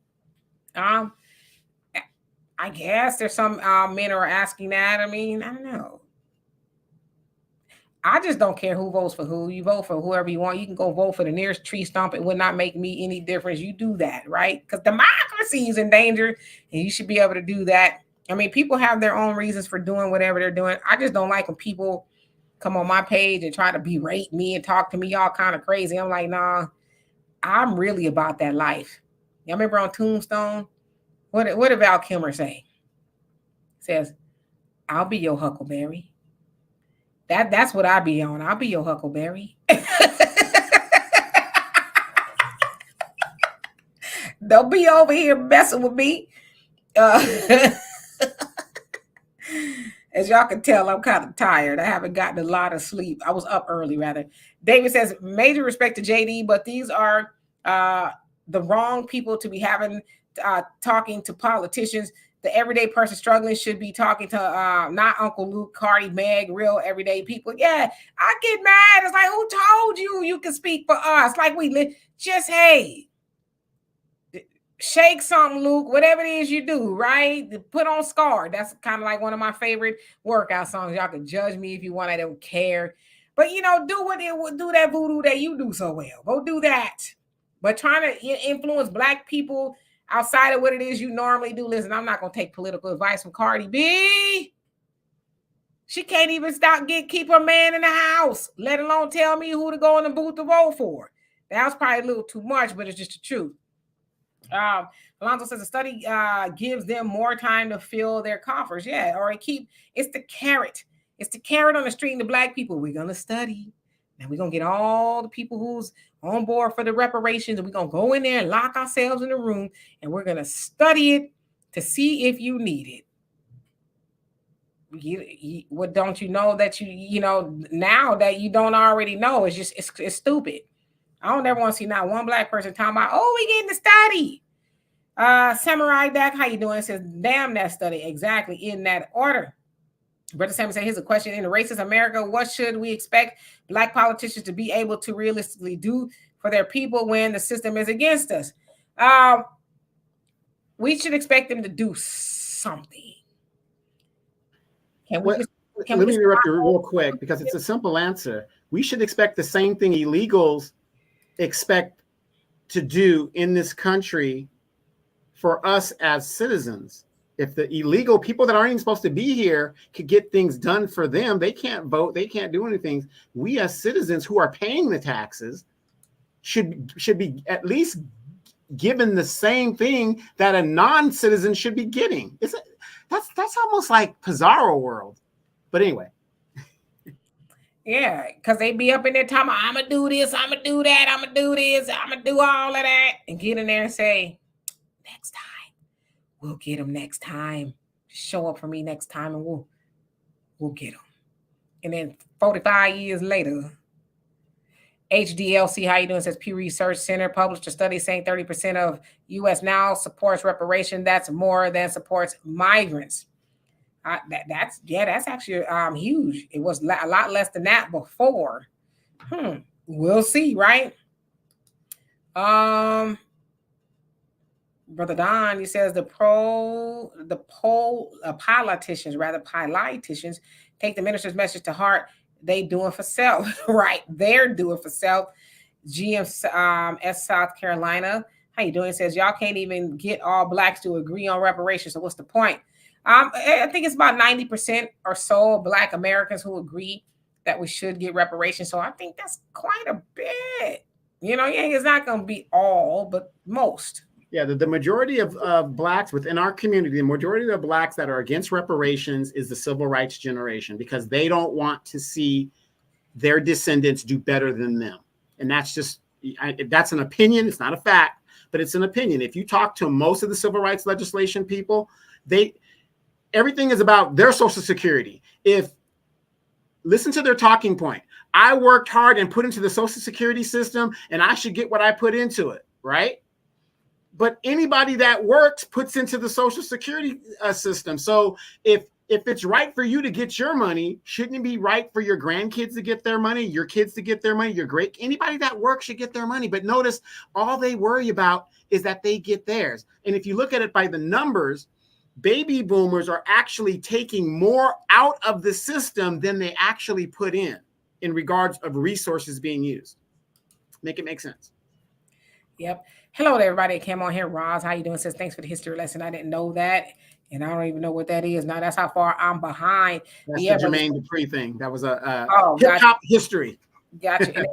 [SPEAKER 1] I guess there's some men who are asking that. I mean, I don't know. I just don't care who votes for who. You vote for whoever you want. You can go vote for the nearest tree stump. It would not make me any difference. You do that, right? Because democracy is in danger, and you should be able to do that. I mean, people have their own reasons for doing whatever they're doing. I just don't like when people come on my page and try to berate me and talk to me all kind of crazy. I'm like, nah, I'm really about that life. Y'all remember on Tombstone? What did Val Kilmer say? It says, I'll be your Huckleberry. That's what I be on. I'll be your Huckleberry. Don't be over here messing with me. As y'all can tell, I'm kind of tired. I haven't gotten a lot of sleep. I was up early, rather. David says, major respect to JD, but these are the wrong people to be having talking to politicians. The everyday person struggling should be talking to not Uncle Luke, Cardi, Meg, real everyday people. Yeah, I get mad. It's like, who told you you can speak for us? Like just, hey, shake something, Luke, whatever it is you do, right? Put on Scar. That's kind of like one of my favorite workout songs. Y'all can judge me if you want. I don't care. But do that voodoo that you do so well. Go do that. But trying to influence Black people outside of what it is you normally do. Listen, I'm not gonna take political advice from Cardi B. She can't even keep her man in the house, let alone tell me who to go in the booth to vote for. That was probably a little too much, but it's just the truth. Alonzo says the study gives them more time to fill their coffers. Yeah, or it's the carrot. It's the carrot on the street and the Black people. We're gonna study. And we're gonna get all the people who's on board for the reparations, and we're gonna go in there and lock ourselves in a room, and we're gonna study it to see if you need it. What don't you know that now that you don't already know? It's stupid. I don't ever want to see not one Black person talking about, oh, we getting to study. Samurai Dak, how you doing? It says, damn that study. Exactly, in that order. Brother Samuel said, here's a question. In a racist America, what should we expect Black politicians to be able to realistically do for their people when the system is against us? We should expect them to do something.
[SPEAKER 2] Let me interrupt you real quick because it's a simple answer. We should expect the same thing illegals expect to do in this country for us as citizens. If the illegal people that aren't even supposed to be here could get things done for them, they can't vote, they can't do anything. We as citizens who are paying the taxes should be at least given the same thing that a non-citizen should be getting. That's almost like Pizarro world. But anyway.
[SPEAKER 1] Yeah, because they be up in there talking, I'm going to do this, I'm going to do that, I'm going to do this, I'm going to do all of that. And get in there and say, next time. We'll get them next time. Show up for me next time and we'll get them. And then 45 years later, HDLC, how you doing? Says Pew Research Center published a study saying 30% of U.S. now supports reparation. That's more than supports migrants. That's actually huge. It was a lot less than that before. We'll see, right? Brother Don, he says the politicians take the minister's message to heart. They doing for self, right? They're doing for self. GM South Carolina, how you doing? It says y'all can't even get all Blacks to agree on reparations. So what's the point? I think it's about 90% or so of Black Americans who agree that we should get reparations. So I think that's quite a bit. It's not going to be all, but most.
[SPEAKER 2] Yeah, the majority of Blacks within our community, the majority of the Blacks that are against reparations is the civil rights generation because they don't want to see their descendants do better than them. And that's an opinion. It's not a fact, but it's an opinion. If you talk to most of the civil rights legislation people, everything is about their Social Security. Listen to their talking point. I worked hard and put into the Social Security system, and I should get what I put into it, right? But anybody that works puts into the Social Security system. So if it's right for you to get your money, shouldn't it be right for your grandkids to get their money, your kids to get their money, anybody that works should get their money. But notice all they worry about is that they get theirs. And if you look at it by the numbers, baby boomers are actually taking more out of the system than they actually put in regards of resources being used. Make it make sense.
[SPEAKER 1] Yep. Hello to everybody that came on here. Roz, how you doing? Says, thanks for the history lesson. I didn't know that. And I don't even know what that is. Now, that's how far I'm behind.
[SPEAKER 2] That's the Jermaine Dupree thing. That was a
[SPEAKER 1] hip-hop
[SPEAKER 2] history.
[SPEAKER 1] Gotcha. And,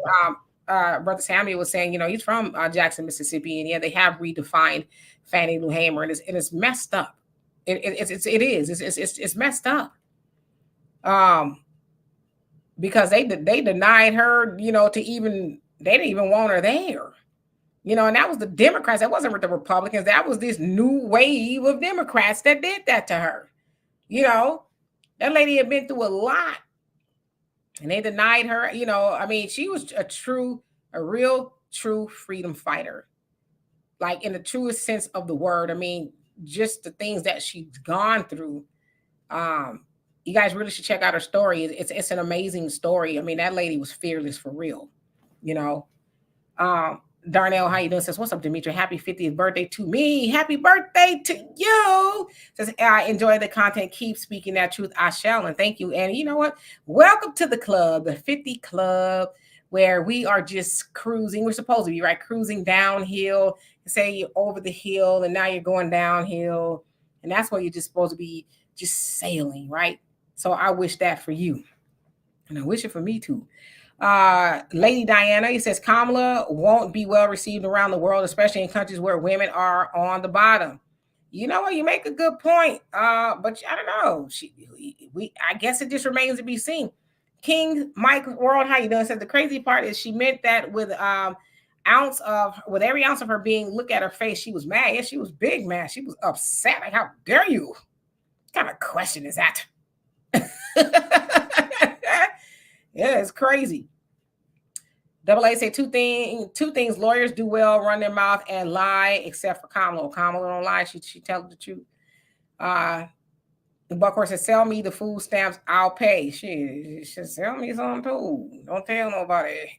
[SPEAKER 1] Brother Samuel was saying, he's from Jackson, Mississippi. And, yeah, they have redefined Fannie Lou Hamer. And it's messed up. It's messed up. Because they denied her, they didn't even want her there. And that was the Democrats. That wasn't the Republicans. That was this new wave of Democrats that did that to her. That lady had been through a lot. And they denied her. She was a real true freedom fighter. Like in the truest sense of the word. Just the things that she's gone through. You guys really should check out her story. It's an amazing story. That lady was fearless for real. Darnell, how you doing? Says, what's up, Demetri? Happy 50th birthday to me. Happy birthday to you. Says, I enjoy the content. Keep speaking that truth. I shall. And thank you. And you know what? Welcome to the club, the 50 Club, where we are just cruising. We're supposed to be, right? Cruising downhill. Say you're over the hill and now you're going downhill. And that's where you're just supposed to be just sailing, right? So I wish that for you. And I wish it for me too. Lady Diana, he says Kamala won't be well received around the world, especially in countries where women are on the bottom. You know what? You make a good point. But I don't know. I guess it just remains to be seen. King Mike World, how you doing? Says the crazy part is she meant that with every ounce of her being. Look at her face. She was mad. Yeah, she was big mad. She was upset. Like, how dare you? What kind of question is that? Yeah, it's crazy. Double A say two things. Lawyers do well, run their mouth and lie, except for Kamala. Kamala don't lie. She tells the truth. The Buckhorse says, sell me the food stamps, I'll pay. She should sell me some too. Don't tell nobody.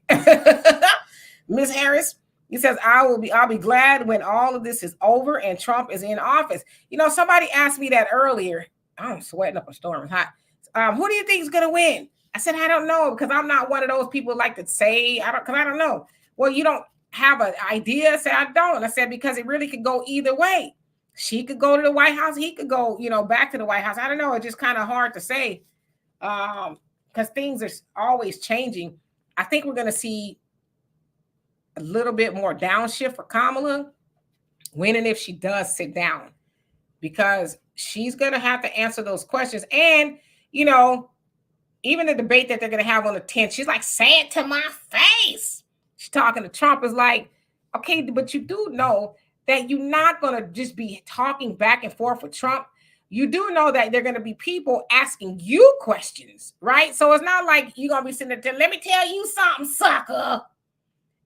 [SPEAKER 1] Miss Harris, he says, I'll be glad when all of this is over and Trump is in office. You know, somebody asked me that earlier. I'm sweating up a storm. It's hot. Who do you think is gonna win? I said, I don't know, because I'm not one of those people like to say, I don't know. Well, you don't have an idea? I said, I don't. I said, because it really could go either way. She could go to the White House. He could go, back to the White House. I don't know. It's just kind of hard to say because things are always changing. I think we're going to see a little bit more downshift for Kamala when and if she does sit down, because she's going to have to answer those questions. And, even the debate that they're going to have on the 10th, she's like, say it to my face. She's talking to Trump. Is like, okay, but you do know that you're not going to just be talking back and forth with Trump. You do know that there are going to be people asking you questions, right? So it's not like you're going to be sitting there, let me tell you something, sucker.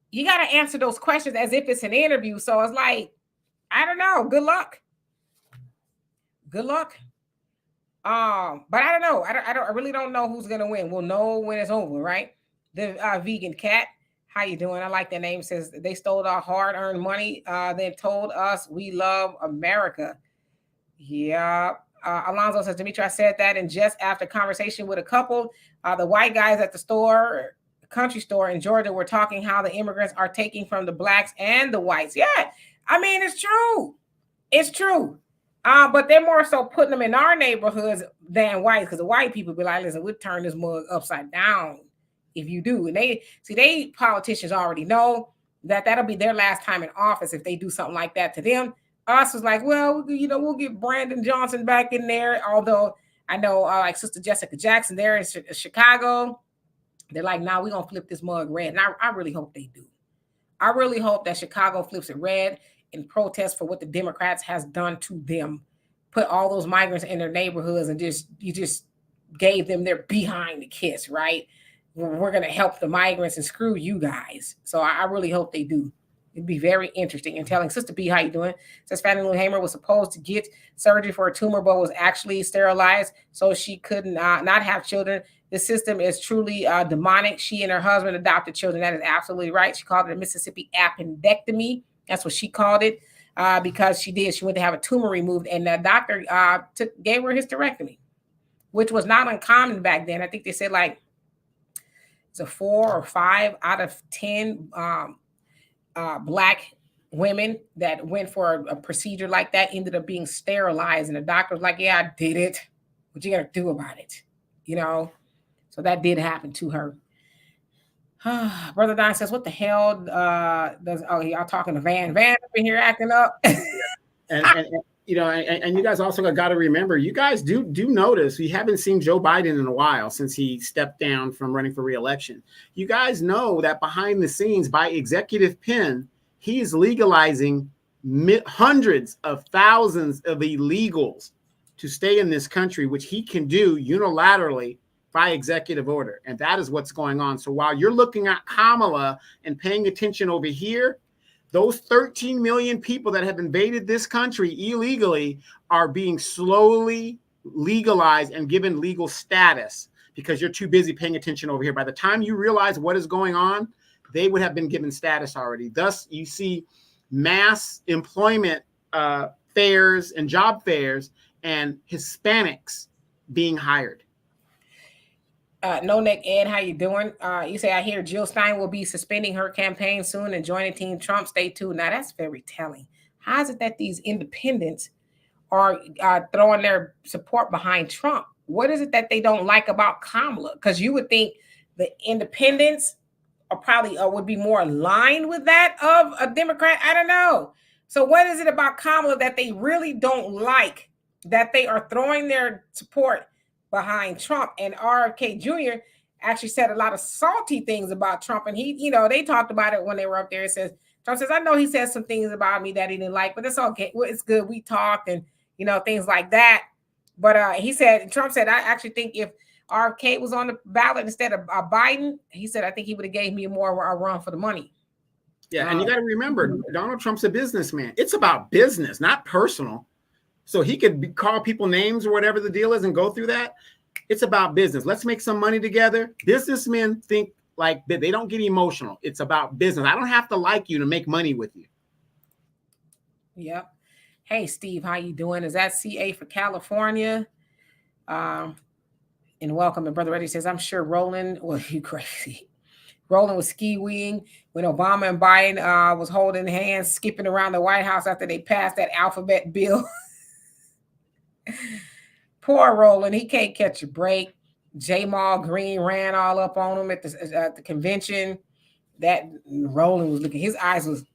[SPEAKER 1] You got to answer those questions as if it's an interview. So it's like, I don't know. Good luck. Good luck. But I don't know. I really don't know who's gonna win. We'll know when it's over, right? The vegan cat, how you doing? I like that name. Says they stole our hard-earned money, then told us we love America. Yeah. Alonzo says, Demetri, I said that in just after conversation with a couple. The white guys at the country store in Georgia were talking how the immigrants are taking from the blacks and the whites. Yeah, I mean, it's true. It's true. But they're more so putting them in our neighborhoods than whites, because the white people be like, listen, we'll turn this mug upside down if you do. And they politicians already know that that'll be their last time in office if they do something like that to them. Us is like, well, we'll get Brandon Johnson back in there. Although I know like Sister Jessica Jackson there in Chicago, they're like, nah, we're going to flip this mug red. And I really hope they do. I really hope that Chicago flips it red in protest for what the Democrats has done to them. Put all those migrants in their neighborhoods and you just gave them their behind the kiss, right? We're going to help the migrants and screw you guys. So I really hope they do. It'd be very interesting. And telling Sister B, how you doing? Says Fannie Lou Hamer was supposed to get surgery for a tumor, but was actually sterilized so she could not have children. The system is truly demonic. She and her husband adopted children. That is absolutely right. She called it a Mississippi appendectomy. That's what she called it because she went to have a tumor removed, and the doctor gave her a hysterectomy, which was not uncommon back then. I think they said like it's a 4 or 5 out of 10 black women that went for a procedure like that ended up being sterilized, and the doctor was like, yeah, I did it. What you gonna do about it? So that did happen to her. Brother Don says, what the hell y'all talking to Van up in here acting up?
[SPEAKER 2] and you guys also got to remember, you guys do notice we haven't seen Joe Biden in a while since he stepped down from running for re-election. You guys know that behind the scenes, by executive pen, he is legalizing hundreds of thousands of illegals to stay in this country, which he can do unilaterally by executive order. And that is what's going on. So while you're looking at Kamala and paying attention over here, those 13 million people that have invaded this country illegally are being slowly legalized and given legal status because you're too busy paying attention over here. By the time you realize what is going on, they would have been given status already. Thus, you see mass employment fairs and job fairs and Hispanics being hired.
[SPEAKER 1] No Neck Ed, how you doing? You say, I hear Jill Stein will be suspending her campaign soon and joining Team Trump. Stay tuned. Now, that's very telling. How is it that these independents are throwing their support behind Trump? What is it that they don't like about Kamala? Because you would think the independents are probably would be more aligned with that of a Democrat. I don't know. So what is it about Kamala that they really don't like, that they are throwing their support behind Trump? And RFK Jr. actually said a lot of salty things about Trump. And he, they talked about it when they were up there. It says, Trump says, I know he said some things about me that he didn't like, but it's okay. Well, it's good. We talked and, things like that. But Trump said, I actually think if RFK was on the ballot instead of Biden, he said, I think he would have gave me more a run for the money.
[SPEAKER 2] Yeah. And you got to remember, Donald Trump's a businessman. It's about business, not personal. So he could call people names or whatever the deal is and go through that. It's about business. Let's make some money together. Businessmen think like that. They don't get emotional. It's about business. I don't have to like you to make money with you.
[SPEAKER 1] Yep. Hey, Steve, how you doing? Is that CA for California? And welcome. And Brother Reddy says, I'm sure Roland, well, you crazy. Roland was ski-weeing when Obama and Biden was holding hands, skipping around the White House after they passed that alphabet bill. Poor Roland. He can't catch a break. Jamal Green ran all up on him at the convention. That Roland was looking, his eyes was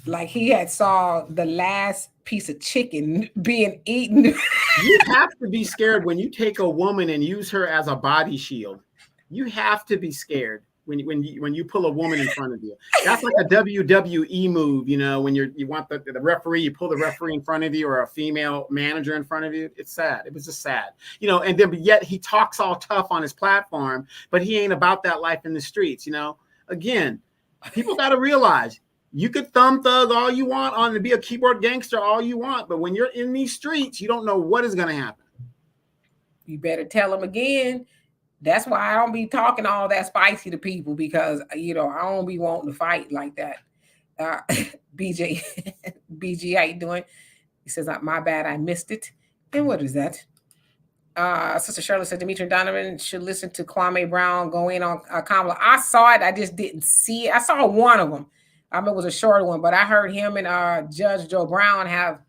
[SPEAKER 1] like he had saw the last piece of chicken being eaten.
[SPEAKER 2] You have to be scared when you take a woman and use her as a body shield. You have to be scared when you pull a woman in front of you. That's like a WWE move, when you want the referee, you pull the referee in front of you or a female manager in front of you. It's sad. It was just sad, and then but yet he talks all tough on his platform, but he ain't about that life in the streets. Again, people got to realize. You could thumb thug all you want on to be a keyboard gangster all you want, but when you're in these streets, you don't know what is going to happen.
[SPEAKER 1] You better tell them again. That's why I don't be talking all that spicy to people because, I don't be wanting to fight like that. BG, how you doing? He says, my bad, I missed it. And what is that? Sister Shirley said, Demetri and Donovan should listen to Kwame Brown go in on Kamala. I saw it. I just didn't see it. I saw one of them. It was a short one, but I heard him and Judge Joe Brown have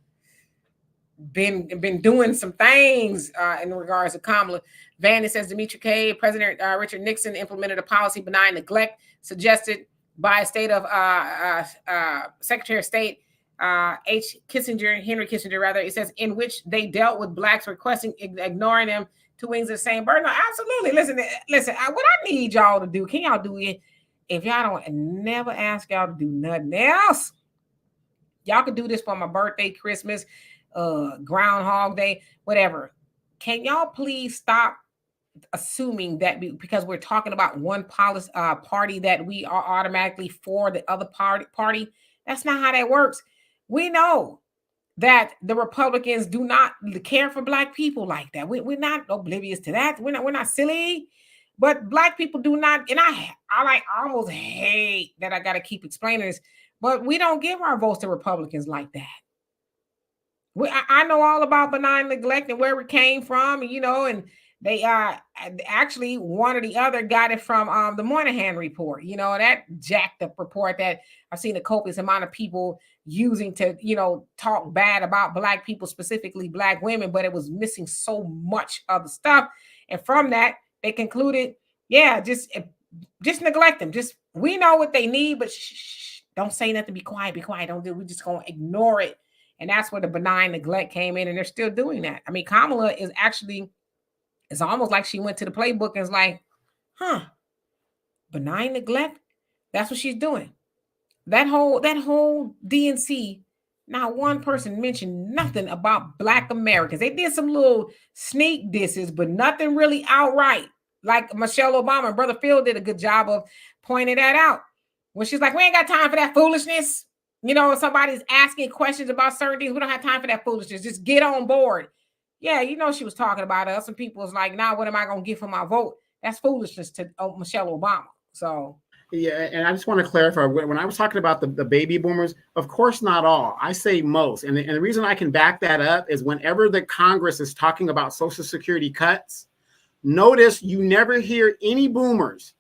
[SPEAKER 1] been doing some things in regards to Kamala. Vandy says Demetri K. President Richard Nixon implemented a policy benign neglect suggested by state of Secretary of State Henry Kissinger rather. It says in which they dealt with blacks requesting ignoring them two wings of the same bird. No, absolutely. Listen. What I need y'all to do, can y'all do it? If y'all don't never ask y'all to do nothing else, y'all could do this for my birthday, Christmas, Groundhog Day, whatever. Can y'all please stop assuming that because we're talking about one policy party that we are automatically for the other party? That's not how that works. We know that the Republicans do not care for black people like that. We're not oblivious to that. We're not silly. But black people do not, and I almost hate that I got to keep explaining this, but we don't give our votes to Republicans like that. I know all about benign neglect and where it came from, and they actually one or the other got it from the Moynihan report, that jacked up report that I've seen a copious amount of people using to, talk bad about black people, specifically black women, but it was missing so much other stuff. And from that, they concluded, just neglect them. We know what they need, but don't say nothing. Be quiet. Don't do. We're just going to ignore it. And that's where the benign neglect came in, and they're still doing that. I mean, Kamala is actually, it's almost like she went to the playbook and is like, benign neglect. That's what she's doing. That whole DNC, not one person mentioned nothing about Black Americans. They did some little sneak disses, but nothing really outright. Like Michelle Obama and Brother Phil did a good job of pointing that out. When she's like, we ain't got time for that foolishness. Somebody's asking questions about certain things. We don't have time for that foolishness. Just get on board. Yeah, you know she was talking about us, and people was like, "Now, what am I gonna get for my vote?" That's foolishness to Michelle Obama. So
[SPEAKER 2] yeah, and I just want to clarify when I was talking about the baby boomers, of course not all. I say most, and the reason I can back that up is whenever the Congress is talking about Social Security cuts, notice you never hear any boomers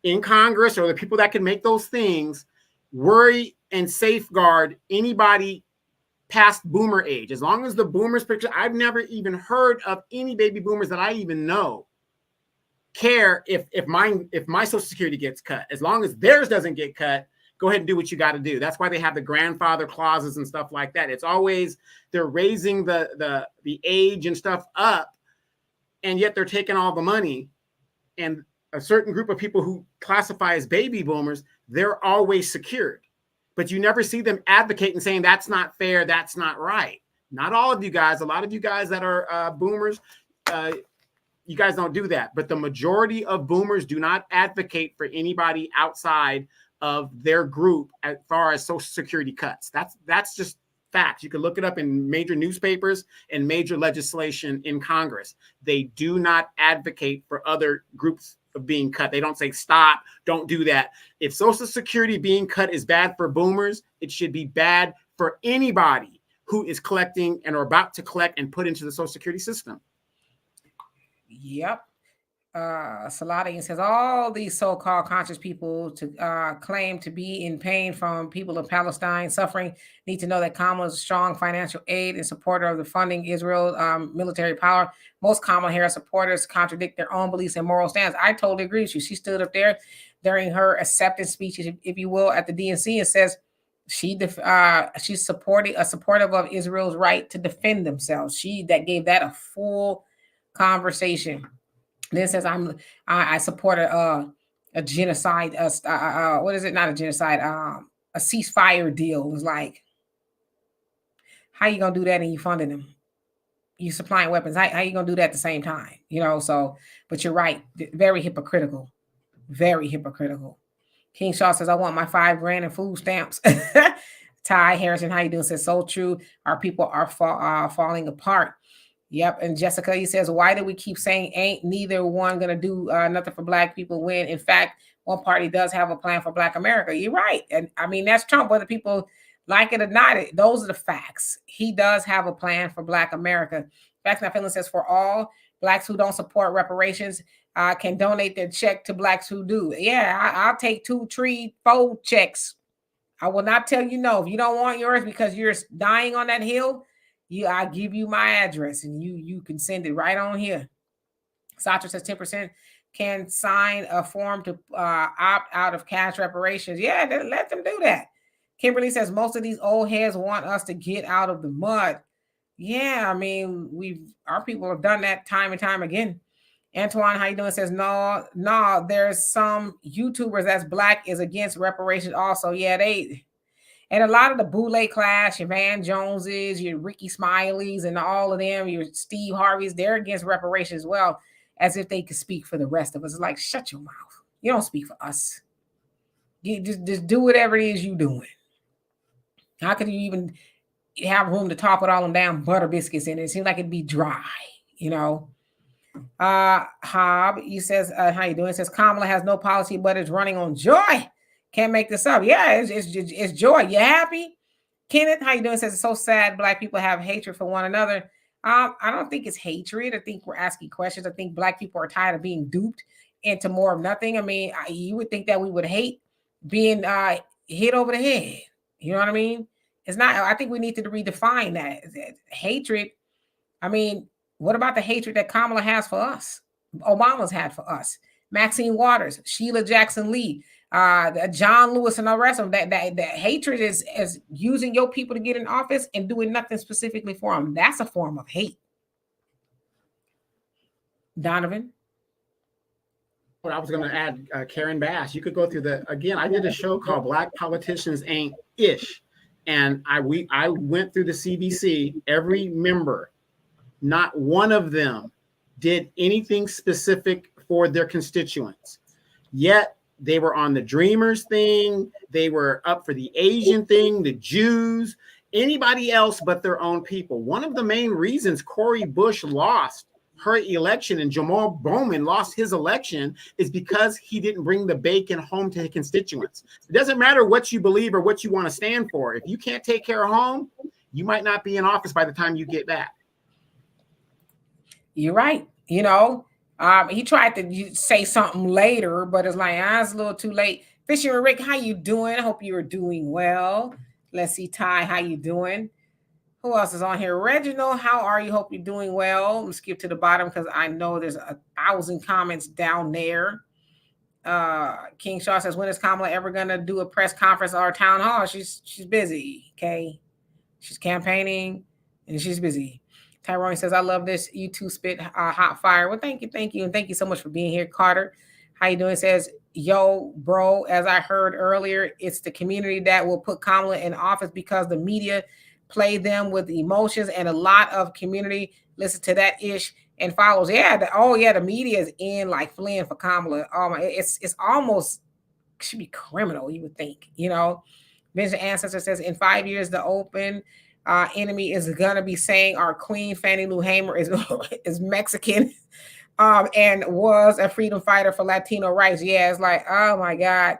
[SPEAKER 2] in Congress or the people that can make those things worry and safeguard anybody past boomer age. As long as the boomers picture, I've never even heard of any baby boomers that I even know care if my Social Security gets cut. As long as theirs doesn't get cut, go ahead and do what you got to do. That's why they have the grandfather clauses and stuff like that. It's always they're raising the age and stuff up, and yet they're taking all the money. And a certain group of people who classify as baby boomers, they're always secured. But you never see them advocating saying that's not fair, that's not right. Not all of you guys. A lot of you guys that are boomers, you guys don't do that. But the majority of boomers do not advocate for anybody outside of their group as far as Social Security cuts. That's just facts. You can look it up in major newspapers and major legislation in Congress. They do not advocate for other groups of being cut. They don't say stop, don't do that. If Social Security being cut is bad for boomers, it should be bad for anybody who is collecting and are about to collect and put into the Social Security system.
[SPEAKER 1] Yep. Saladian says all these so-called conscious people to claim to be in pain from people of Palestine suffering need to know that Kamala's strong financial aid and supporter of the funding Israel military power. Most Kamala Harris supporters contradict their own beliefs and moral stands. I totally agree with you. She stood up there during her acceptance speech, if you will, at the DNC and says she's supportive of Israel's right to defend themselves. She that gave that a full conversation. Then says I support a genocide. What is it? Not a genocide. A ceasefire deal. It was like, how you gonna do that and you funding them? You supplying weapons. How you gonna do that at the same time? You know. So, but you're right. Very hypocritical. Very hypocritical. King Shaw says I want my $5,000 in food stamps. Ty Harrison, how you doing? Says so true. Our people are falling apart. Yep. And Jessica, he says, why do we keep saying ain't neither one going to do nothing for Black people when, in fact, one party does have a plan for Black America? You're right. And I mean, that's Trump, whether people like it or not. Those are the facts. He does have a plan for Black America. Facts Not Feeling says for all Blacks who don't support reparations can donate their check to Blacks who do. Yeah, I'll take 2, 3, 4 checks. I will not tell you no. If you don't want yours because you're dying on that hill, I give you my address and you can send it right on here. Satra says 10% can sign a form to opt out of cash reparations. Yeah, let them do that. Kimberly says most of these old heads want us to get out of the mud. Yeah, I mean, our people have done that time and time again. Antoine, how you doing? Says no, there's some YouTubers that's Black is against reparations also. Yeah, and a lot of the Boule class, your Van Joneses, your Ricky Smileys, and all of them, your Steve Harveys, they're against reparations as well, as if they could speak for the rest of us. It's like, shut your mouth. You don't speak for us. You just do whatever it is you're doing. How could you even have room to talk with all them damn butter biscuits in it? It seems like it'd be dry, you know. Hob, he says, how you doing? It says Kamala has no policy, but it's running on joy. Can't make this up. Yeah, it's joy. You happy? Kenneth, how you doing? It says it's so sad Black people have hatred for one another. I don't think it's hatred. I think we're asking questions. I think Black people are tired of being duped into more of nothing. I mean, you would think that we would hate being hit over the head. You know what I mean? It's not. I think we need to redefine that hatred. I mean, what about the hatred that Kamala has for us? Obama's had for us. Maxine Waters, Sheila Jackson Lee, John Lewis, and the rest of them. That hatred is using your people to get in office and doing nothing specifically for them. That's a form of hate. Donovan.
[SPEAKER 2] Well, I was going to add Karen Bass. You could go through again, I did a show called Black Politicians Ain't Ish. And I went through the CBC, every member, not one of them did anything specific for their constituents. Yet they were on the Dreamers thing. They were up for the Asian thing, the Jews. anybody else but their own people. One of the main reasons Cori Bush lost her election and Jamal Bowman lost his election is because he didn't bring the bacon home to his constituents. It doesn't matter what you believe or what you want to stand for. If you can't take care of home, you might not be in office by the time you get back.
[SPEAKER 1] You're right. He tried to say something later, but it's like, it's a little too late. Fisher and Rick, how you doing? I hope you are doing well. Let's see, Ty, how you doing? Who else is on here? Reginald, how are you? Hope you're doing well. Let's skip to the bottom because I know there's 1,000 comments down there. King Shaw says, when is Kamala ever going to do a press conference or a town hall? She's busy, okay? She's campaigning and she's busy. Tyrone says, I love this. You two spit hot fire. Well, thank you. And thank you so much for being here. Carter, how you doing? Says, yo, bro, as I heard earlier, it's the community that will put Kamala in office because the media play them with emotions, and a lot of community listen to that ish and follows. The media is in like fleeing for Kamala. It's almost should be criminal, you would think, Vincent Ancestor says, in 5 years, the open enemy is gonna be saying our queen Fannie Lou Hamer is Mexican and was a freedom fighter for Latino rights. Yeah, it's like, oh my God.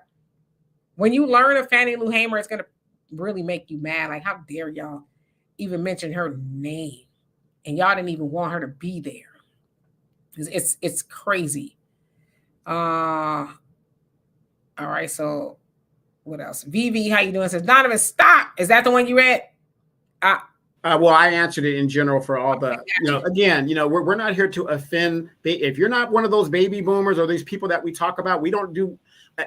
[SPEAKER 1] When you learn of Fannie Lou Hamer, it's gonna really make you mad. Like, how dare y'all even mention her name? And y'all didn't even want her to be there. It's crazy. All right, so what else? VV, how you doing? Says, Donovan, stop. Is that the one you read?
[SPEAKER 2] Well, I answered it in general for all the, again, we're not here to offend. If you're not one of those baby boomers or these people that we talk about, we don't do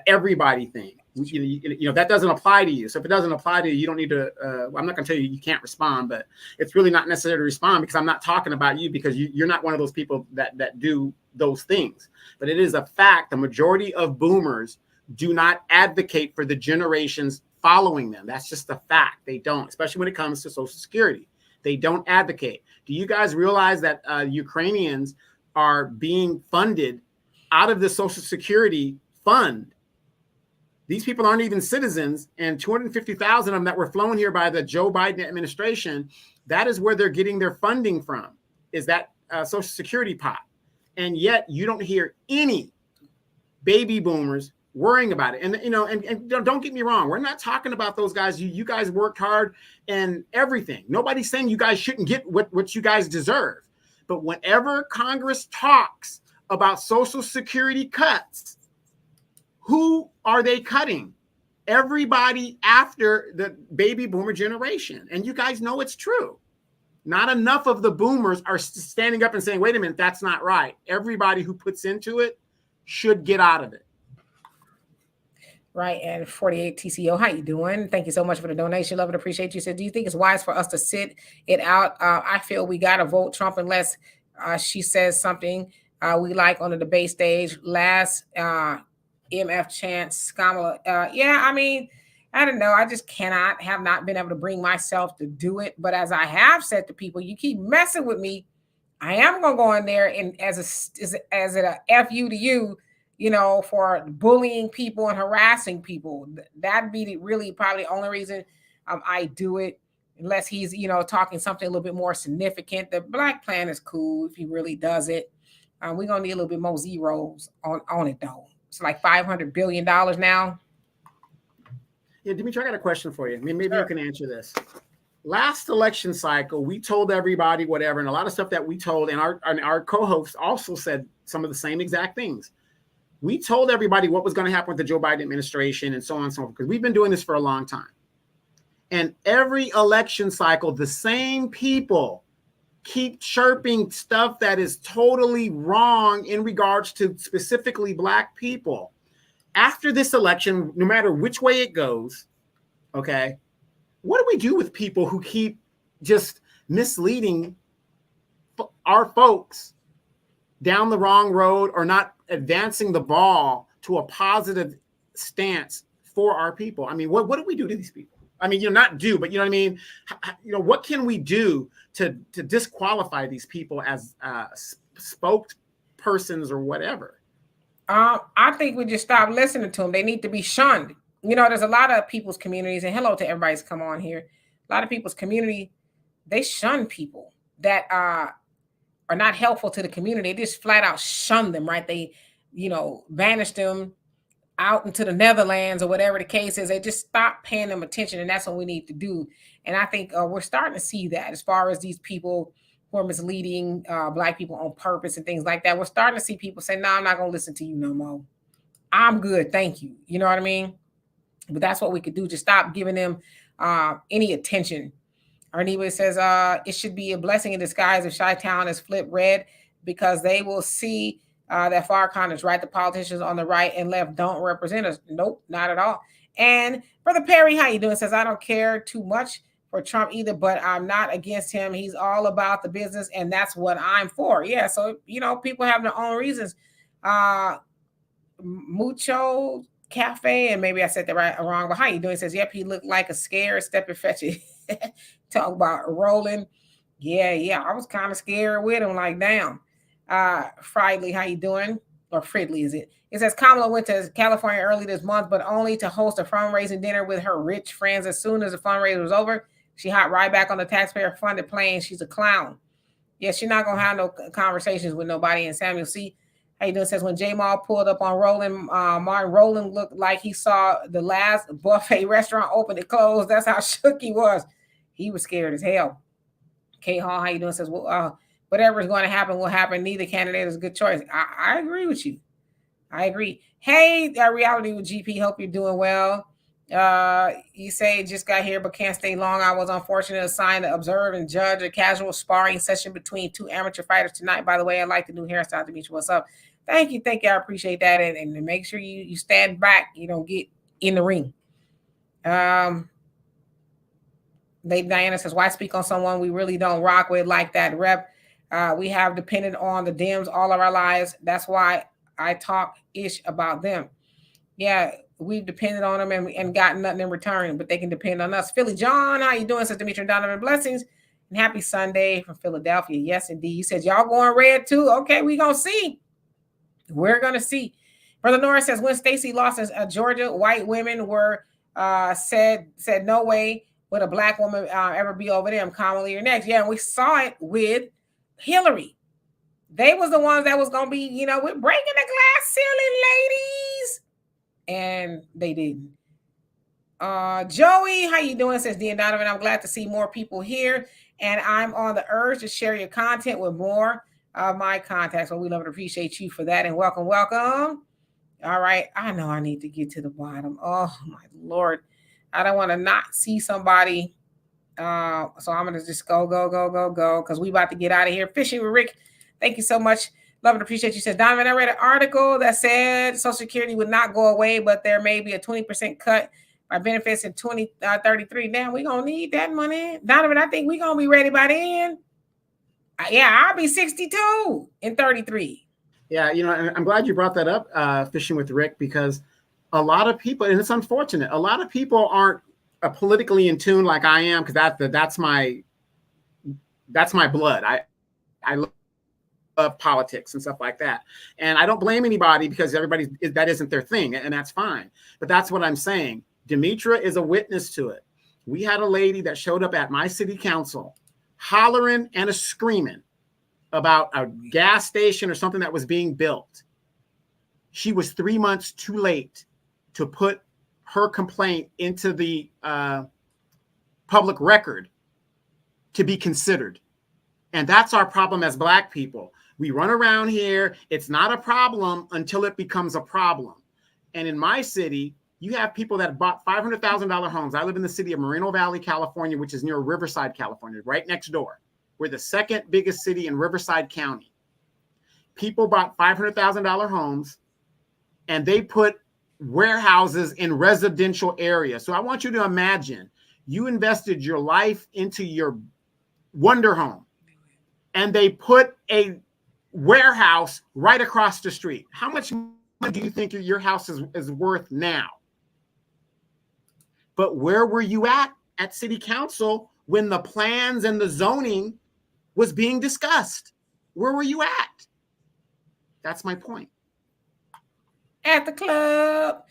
[SPEAKER 2] everybody thing. That doesn't apply to you. So if it doesn't apply to you, you don't need to, I'm not going to tell you can't respond, but it's really not necessary to respond because I'm not talking about you because you're not one of those people that do those things. But it is a fact. The majority of boomers do not advocate for the generations following them. That's just a fact. They don't, especially when it comes to Social Security. They don't advocate. Do you guys realize that Ukrainians are being funded out of the Social Security fund? These people aren't even citizens, and 250,000 of them that were flown here by the Joe Biden administration, that is where they're getting their funding from, is that Social Security pot. And yet you don't hear any baby boomers worrying about it. And don't get me wrong. We're not talking about those guys. You guys worked hard and everything. Nobody's saying you guys shouldn't get what you guys deserve. But whenever Congress talks about Social Security cuts, who are they cutting? Everybody after the baby boomer generation. And you guys know it's true. Not enough of the boomers are standing up and saying, wait a minute, that's not right. Everybody who puts into it should get out of it.
[SPEAKER 1] Right. And 48 TCO, how you doing? Thank you so much for the donation. Love and appreciate you. Said, do you think it's wise for us to sit it out? I feel we got to vote Trump unless she says something we like on the debate stage. Last MF chance, Kamala. I don't know. I just have not been able to bring myself to do it. But as I have said to people, you keep messing with me, I am going to go in there and as a FU to you, for bullying people and harassing people. That'd be really probably the only reason I do it, unless he's, talking something a little bit more significant. The black plan is cool if he really does it. We're going to need a little bit more zeros on it, though. It's like $500 billion now.
[SPEAKER 2] Yeah, Dimitri, I got a question for you. Maybe
[SPEAKER 1] Sure.
[SPEAKER 2] You can answer this. Last election cycle, we told everybody whatever, and a lot of stuff that we told, and our co-hosts also said some of the same exact things. We told everybody what was going to happen with the Joe Biden administration and so on and so forth, because we've been doing this for a long time. And every election cycle, the same people keep chirping stuff that is totally wrong in regards to specifically Black people. After this election, no matter which way it goes, okay, what do we do with people who keep just misleading our folks down the wrong road or not advancing the ball to a positive stance for our people? I mean, what do we do to these people? I mean, not do, but you know what I mean? What can we do to disqualify these people as spokespersons or whatever?
[SPEAKER 1] I think we just stop listening to them. They need to be shunned. There's a lot of people's communities, and hello to everybody's come on here. a lot of people's community, they shun people that are not helpful to the community. They just flat out shun them, right? They, banish them out into the Netherlands or whatever the case is. They just stop paying them attention, and that's what we need to do. And I think we're starting to see that as far as these people who are misleading Black people on purpose and things like that. We're starting to see people say, "No, I'm not going to listen to you no more. I'm good, thank you." You know what I mean? But that's what we could do. Just stop giving them any attention. Or anybody says it should be a blessing in disguise if Chi-Town is flipped red, because they will see that Farrakhan is right. The politicians on the right and left don't represent us. Nope, not at all. And Brother Perry, how you doing? Says, I don't care too much for Trump either, but I'm not against him. He's all about the business, and that's what I'm for. Yeah, so, people have their own reasons. Mucho Cafe, and maybe I said that right or wrong, but how you doing? Says, yep, he looked like a scared step and fetch it. Talk about rolling. Yeah, I was kind of scared with him, like, damn. Friedley, how you doing? Or Fridley, is it? It says Kamala went to California early this month, but only to host a fundraising dinner with her rich friends. As soon as the fundraiser was over, she hopped right back on the taxpayer-funded plane. She's a clown. Yeah, she's not gonna have no conversations with nobody. And Samuel C. How you doing? Says, when J-Mal pulled up on Roland, Martin Roland looked like he saw the last buffet restaurant open and close. That's how shook he was. He was scared as hell. K Hall, how you doing? Says, well, whatever is going to happen will happen. Neither candidate is a good choice. I agree with you. I agree. Hey, Reality with GP. Hope you're doing well. You say just got here but can't stay long. I was unfortunate assigned to observe and judge a casual sparring session between two amateur fighters tonight. By the way, I like the new hairstyle, Demetri. What's up? Thank you. I appreciate that. And make sure you stand back. You don't get in the ring. Lady Diana says, why speak on someone we really don't rock with like that, Rep? We have depended on the Dems all of our lives. That's why I talk ish about them. Yeah, we've depended on them and gotten nothing in return, but they can depend on us. Philly John, how you doing? Says Demetri and Donovan. Blessings and happy Sunday from Philadelphia. Yes, indeed. You said y'all going red too? Okay, we're going to see. We're going to see. Brother Norris says, when Stacey lost in Georgia, white women were said no way would a Black woman ever be over there. Kamala, you're next. Yeah, and we saw it with Hillary. They was the ones that was going to be, we're breaking the glass ceiling, ladies. And they didn't. Joey, how you doing? Says Dean Donovan. I'm glad to see more people here. And I'm on the urge to share your content with more of my contacts. So we love and appreciate you for that. And welcome. All right. I know I need to get to the bottom. Oh, my Lord. I don't want to not see somebody. So I'm going to just go, because we about to get out of here. Fishing with Rick. Thank you so much. Love and appreciate you. Says, Donovan, I read an article that said Social Security would not go away, but there may be a 20% cut by benefits in 2033. Damn, we're going to need that money. Donovan, I think we're going to be ready by then. Yeah, I'll be 62 in 33.
[SPEAKER 2] Yeah, I'm glad you brought that up, Fishing with Rick, because a lot of people, and it's unfortunate, a lot of people aren't politically in tune like I am, because that's my blood. I love politics and stuff like that. And I don't blame anybody, because that isn't their thing, and that's fine. But that's what I'm saying. Demetria is a witness to it. We had a lady that showed up at my city council hollering and screaming about a gas station or something that was being built. She was 3 months too late to put her complaint into the public record to be considered. And that's our problem as Black people. We run around here. It's not a problem until it becomes a problem. And in my city, you have people that bought $500,000 homes. I live in the city of Moreno Valley, California, which is near Riverside, California, right next door. We're the second biggest city in Riverside County. People bought $500,000 homes, and they put warehouses in residential areas. So I want you to imagine you invested your life into your wonder home, and they put a warehouse right across the street. How much money do you think your house is worth now? But where were you at city council when the plans and the zoning was being discussed? Where were you at? That's my point.
[SPEAKER 1] At the club.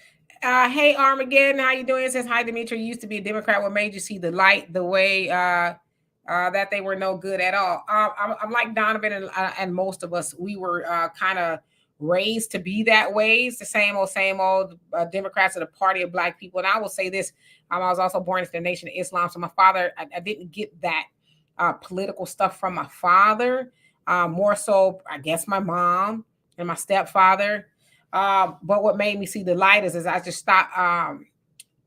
[SPEAKER 1] Hey Armageddon, how you doing? It says, hi Dimitri, you used to be a Democrat. What made you see the light the way that they were no good at all? I'm like Donovan and most of us, we were kind of raised to be that way. It's the same old Democrats are the party of black people. And I will say this, I was also born into the Nation of Islam. So my father, I didn't get that political stuff from my father. More so, I guess, my mom and my stepfather. But what made me see the light is I just stopped.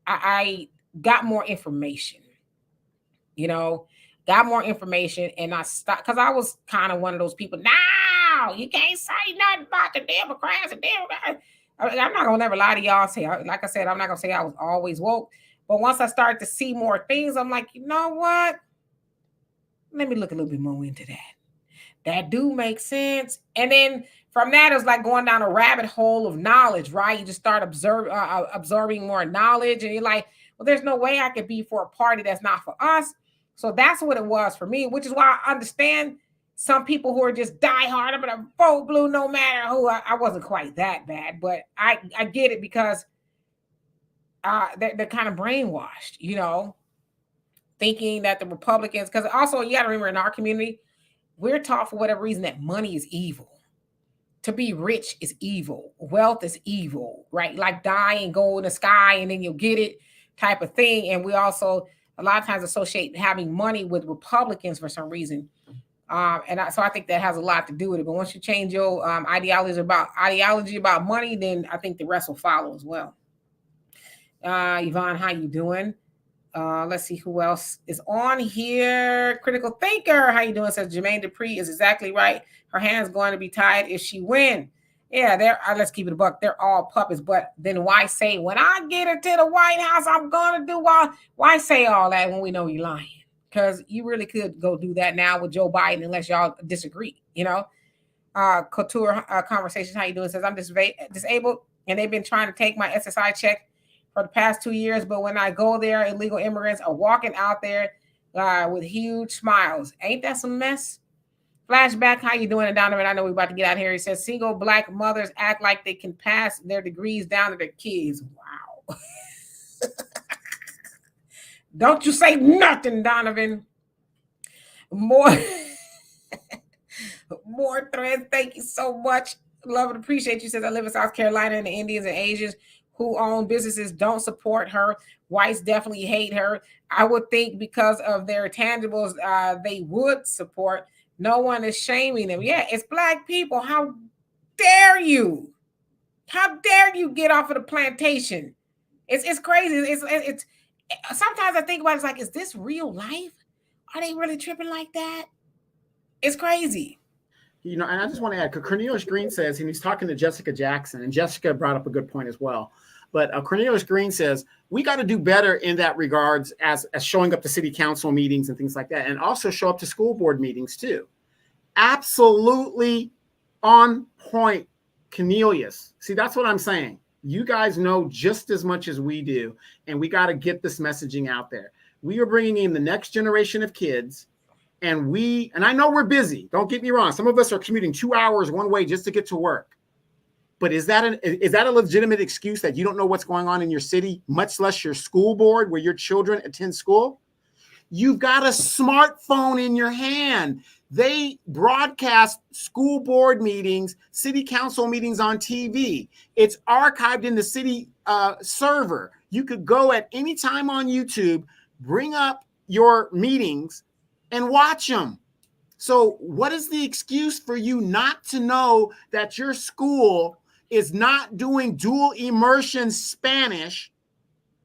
[SPEAKER 1] I got more information, got more information, and I stopped because I was kind of one of those people. No, you can't say nothing about the Democrats. I'm not gonna never lie to y'all. Like I said, I'm not gonna say I was always woke, but once I started to see more things, I'm like, you know what? Let me look a little bit more into that. That do make sense. And then from that, it's like going down a rabbit hole of knowledge, right? You just start absorbing more knowledge, and you're like, well, there's no way I could be for a party that's not for us. So that's what it was for me, which is why I understand some people who are just diehard. I'm gonna vote blue no matter who. I wasn't quite that bad, but I get it because they're kind of brainwashed, thinking that the Republicans, because also you got to remember in our community, we're taught for whatever reason that money is evil. To be rich is evil. Wealth is evil, right? Like die and go in the sky and then you'll get it type of thing. And we also a lot of times associate having money with Republicans for some reason. So I think that has a lot to do with it. But once you change your ideology about money, then I think the rest will follow as well. Yvonne, how you doing? Let's see who else is on here. Critical Thinker, how you doing? Says Jermaine Dupree is exactly right. Her hand's going to be tied if she win. Yeah, let's keep it a buck. They're all puppets, but then why say when I get into the White House, I'm gonna do all? Why say all that when we know you're lying? Because you really could go do that now with Joe Biden, unless y'all disagree. Couture Conversations, how you doing? Says I'm disabled, and they've been trying to take my SSI check for the past 2 years, but when I go there, illegal immigrants are walking out there with huge smiles. Ain't that some mess? Flashback, how you doing, Donovan? I know we're about to get out here. He says, single black mothers act like they can pass their degrees down to their kids. Wow. Don't you say nothing, Donovan. More threads. Thank you so much. Love and appreciate you. Says, I live in South Carolina, and the Indians and Asians who own businesses don't support her. Whites definitely hate her. I would think because of their tangibles, they would support. No one is shaming them. Yeah, it's black people. How dare you? How dare you get off of the plantation? It's crazy. It's sometimes I think about it, it's like, is this real life? Are they really tripping like that? It's crazy.
[SPEAKER 2] And I just want to add, Cornelius Green says, and he's talking to Jessica Jackson, and Jessica brought up a good point as well. But Cornelius Green says, we got to do better in that regards as showing up to city council meetings and things like that, and also show up to school board meetings too. Absolutely on point, Cornelius. See, that's what I'm saying. You guys know just as much as we do, and we got to get this messaging out there. We are bringing in the next generation of kids, and I know we're busy. Don't get me wrong. Some of us are commuting 2 hours one way just to get to work. But is that a legitimate excuse that you don't know what's going on in your city, much less your school board where your children attend school? You've got a smartphone in your hand. They broadcast school board meetings, city council meetings on TV. It's archived in the city server. You could go at any time on YouTube, bring up your meetings, and watch them. So what is the excuse for you not to know that your school is not doing dual immersion Spanish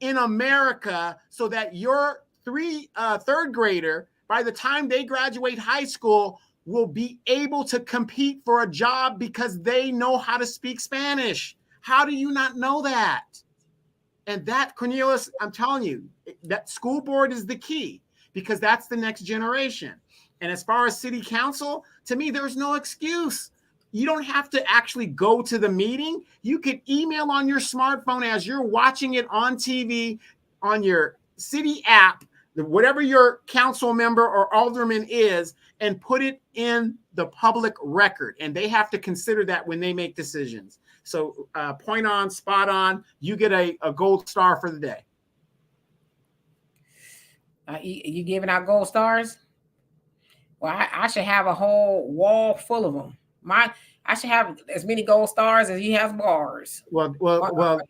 [SPEAKER 2] in America so that your third grader, by the time they graduate high school, will be able to compete for a job because they know how to speak Spanish? How do you not know that? And that, Cornelius, I'm telling you, that school board is the key because that's the next generation. And as far as city council, to me, there's no excuse. You don't have to actually go to the meeting. You could email on your smartphone as you're watching it on TV, on your city app, whatever your council member or alderman is, and put it in the public record. And they have to consider that when they make decisions. So point on, spot on. You get a gold star for the day.
[SPEAKER 1] You giving out gold stars? Well, I should have a whole wall full of them. I should have as many gold stars as he has bars.
[SPEAKER 2] Well,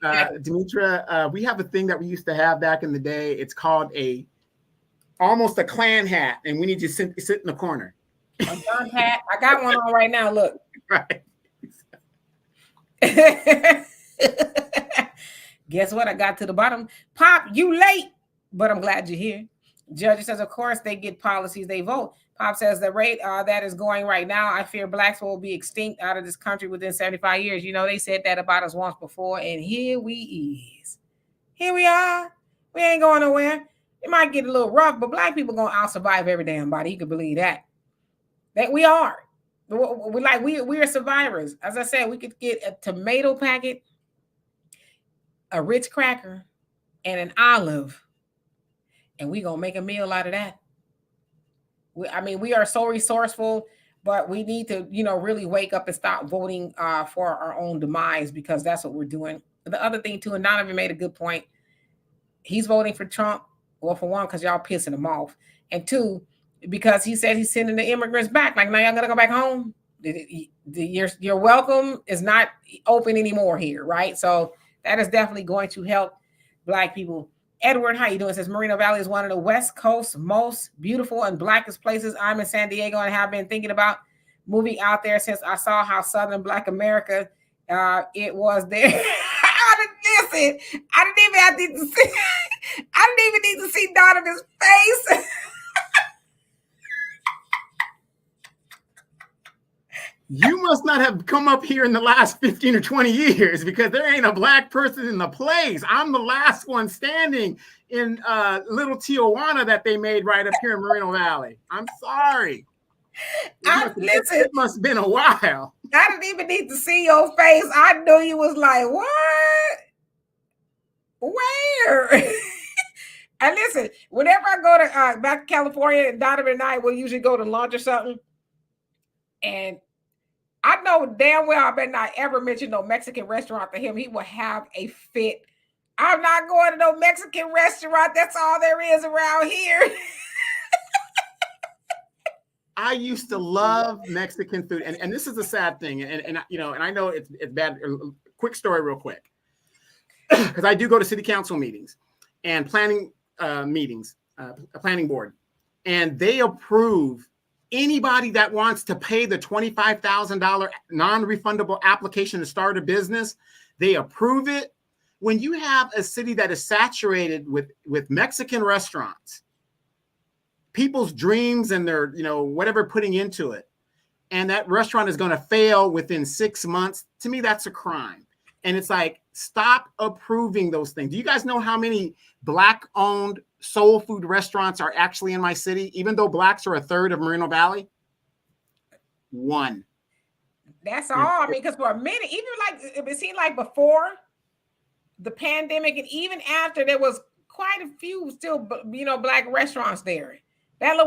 [SPEAKER 2] Demetra, we have a thing that we used to have back in the day. It's called almost a Klan hat, and we need you to sit in the corner.
[SPEAKER 1] A John hat. I got one on right now. Look.
[SPEAKER 2] Right.
[SPEAKER 1] Guess what? I got to the bottom. Pop, you late, but I'm glad you're here. Judge says, of course, they get policies, they vote. Pop says the rate that is going right now, I fear blacks will be extinct out of this country within 75 years. You know, they said that about us once before, and here we is. Here we are. We ain't going nowhere. It might get a little rough, but black people going to out-survive every damn body. You can believe that. That we are. We are survivors. As I said, we could get a tomato packet, a Ritz cracker, and an olive, and we gonna make a meal out of that. We are so resourceful, but we need to, really wake up and stop voting for our own demise, because that's what we're doing. The other thing too, and Donovan made a good point. He's voting for Trump. Well, for one, because y'all pissing him off, and two, because he said he's sending the immigrants back. Like, now y'all gonna go back home. Your welcome is not open anymore here, right? So that is definitely going to help black people. Edward, how you doing? Says Moreno Valley is one of the West Coast's most beautiful and blackest places. I'm in San Diego and have been thinking about moving out there since I saw how Southern Black America it was there. Listen, I didn't even need to see Donovan's face.
[SPEAKER 2] You must not have come up here in the last 15 or 20 years, because there ain't a black person in the place. I'm the last one standing in little Tijuana that they made right up here in Moreno Valley. I'm sorry. It must have been a while.
[SPEAKER 1] I didn't even need to see your face. I knew you was like, what? Where? And listen, whenever I go to back to California, Donovan and I will usually go to lunch or something, and I know damn well I better not ever mention no Mexican restaurant to him. He will have a fit. I'm not going to no Mexican restaurant. That's all there is around here.
[SPEAKER 2] I used to love Mexican food. And this is a sad thing. And I know it's bad. Quick story real quick. Because I do go to city council meetings and planning meetings, a planning board. And they approve anybody that wants to pay the $25,000 non-refundable application to start a business. They approve it. When you have a city that is saturated with Mexican restaurants, people's dreams and their, whatever putting into it, and that restaurant is going to fail within 6 months, to me, that's a crime. And it's like, stop approving those things. Do you guys know how many black-owned soul food restaurants are actually in my city, even though blacks are a third of Moreno Valley? One.
[SPEAKER 1] That's all. I mean, because for a minute, even like it seemed like before the pandemic, and even after, there was quite a few still, black restaurants there. That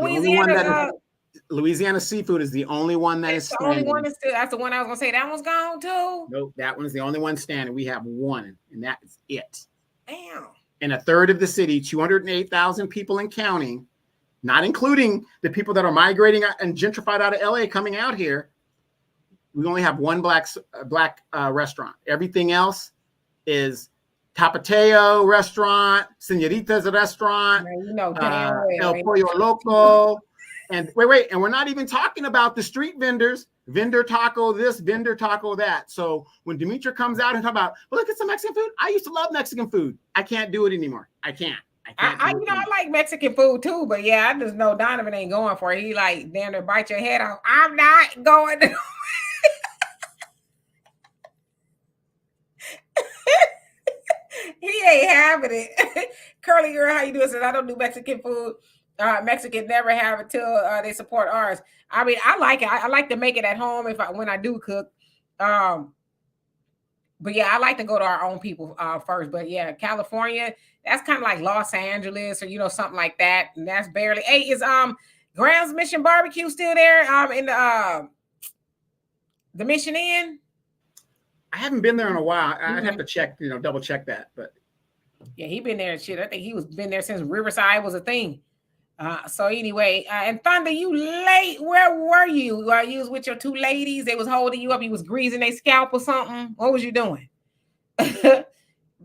[SPEAKER 2] Louisiana seafood is the only one that is standing.
[SPEAKER 1] The only one that's the one I was gonna say. That one's gone too.
[SPEAKER 2] Nope, that one's the only one standing. We have one, and that is it.
[SPEAKER 1] Damn.
[SPEAKER 2] And a third of the city, 208,000 people and counting, not including the people that are migrating and gentrified out of LA coming out here. We only have one black restaurant. Everything else is Tapateo restaurant, Señorita's restaurant, El Pollo Loco. And wait, and we're not even talking about the street vendors, vendor taco this, vendor taco that. So when Demetra comes out and talk about, well, look at some Mexican food. I used to love Mexican food. I can't do it anymore. I can't.
[SPEAKER 1] I like Mexican food too, but yeah, I just know Donovan ain't going for it. He like, damn near bite your head off. I'm not going to. He ain't having it. Curly girl, how you doing? Says I don't do Mexican food. Mexican never have it till they support ours. I mean, I like it. I like to make it at home when I do cook. But yeah, I like to go to our own people first. But yeah, California, that's kind of like Los Angeles or something like that. And that's barely. Hey, is Graham's Mission Barbecue still there? In the Mission Inn?
[SPEAKER 2] I haven't been there in a while. I'd have to check, double check that. But
[SPEAKER 1] yeah, he been there and shit. I think he was been there since Riverside was a thing. So anyway, and Thunder, you late. Where were you? You was with your two ladies. They was holding you up. You was greasing their scalp or something. What was you doing?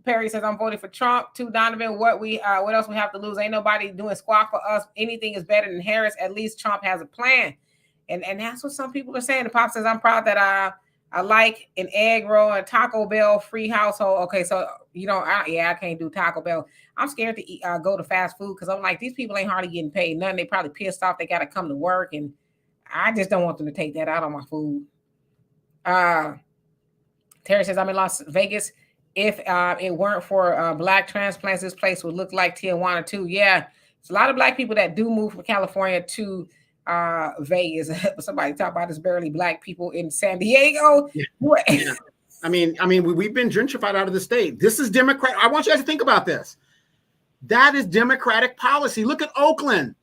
[SPEAKER 1] Perry says, I'm voting for Trump. To Donovan, what else we have to lose? Ain't nobody doing squat for us. Anything is better than Harris. At least Trump has a plan. And that's what some people are saying. The Pop says, I'm proud that I like an egg roll and Taco Bell free household. Okay, so I can't do Taco Bell. I'm scared to go to fast food because I'm like, these people ain't hardly getting paid nothing. They probably pissed off. They got to come to work, and I just don't want them to take that out on my food. Terry says, I'm in Las Vegas. If it weren't for black transplants, this place would look like Tijuana too. Yeah, it's a lot of black people that do move from California to Vegas. Somebody talk about this barely black people in San Diego.
[SPEAKER 2] Yeah. I mean, we've been gentrified out of the state. This is Democrat. I want you guys to think about this. That is Democratic policy. Look at Oakland,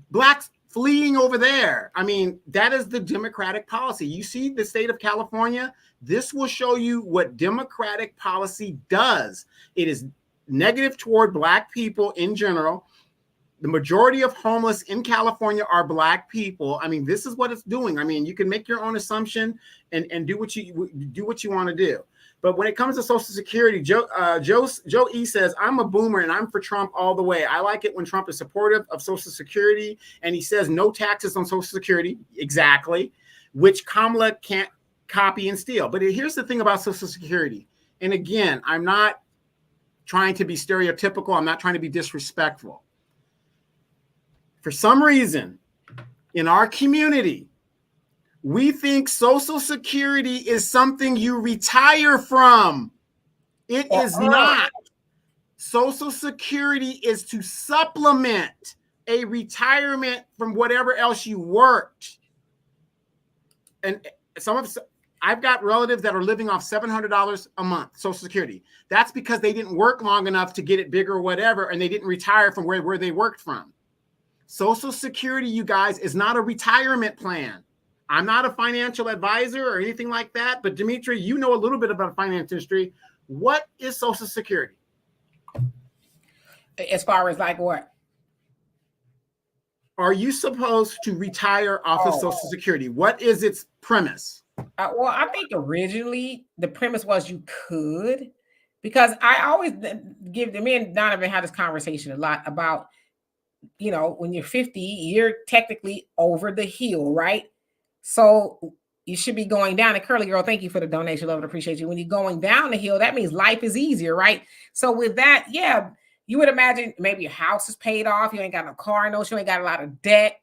[SPEAKER 2] blacks fleeing over there. I mean, that is the Democratic policy. You see the state of California. This will show you what Democratic policy does. It is negative toward black people in general. The majority of homeless in California are black people. I mean, this is what it's doing. I mean, you can make your own assumption and do what you want to do. But when it comes to Social Security, Joe E says, I'm a boomer and I'm for Trump all the way. I like it when Trump is supportive of Social Security and he says no taxes on Social Security. Exactly. Which Kamala can't copy and steal. But here's the thing about Social Security. And again, I'm not trying to be stereotypical. I'm not trying to be disrespectful. For some reason, in our community, we think Social Security is something you retire from. It is not. Social Security is to supplement a retirement from whatever else you worked. And I've got relatives that are living off $700 a month, Social Security. That's because they didn't work long enough to get it bigger or whatever, and they didn't retire from where they worked from. Social Security, you guys, is not a retirement plan. I'm not a financial advisor or anything like that, but Dimitri, you know a little bit about the finance industry. What is Social Security?
[SPEAKER 1] As far as like what?
[SPEAKER 2] Are you supposed to retire off of Social Security? What is its premise?
[SPEAKER 1] Well, I think originally the premise was you could, because I always me and Donovan had this conversation a lot about, when you're 50, you're technically over the hill, right? So you should be going down. And Curly Girl, thank you for the donation. Love and appreciate you. When you're going down the hill, that means life is easier, right? So with that, yeah, you would imagine maybe your house is paid off. You ain't got no car notes. You ain't got a lot of debt.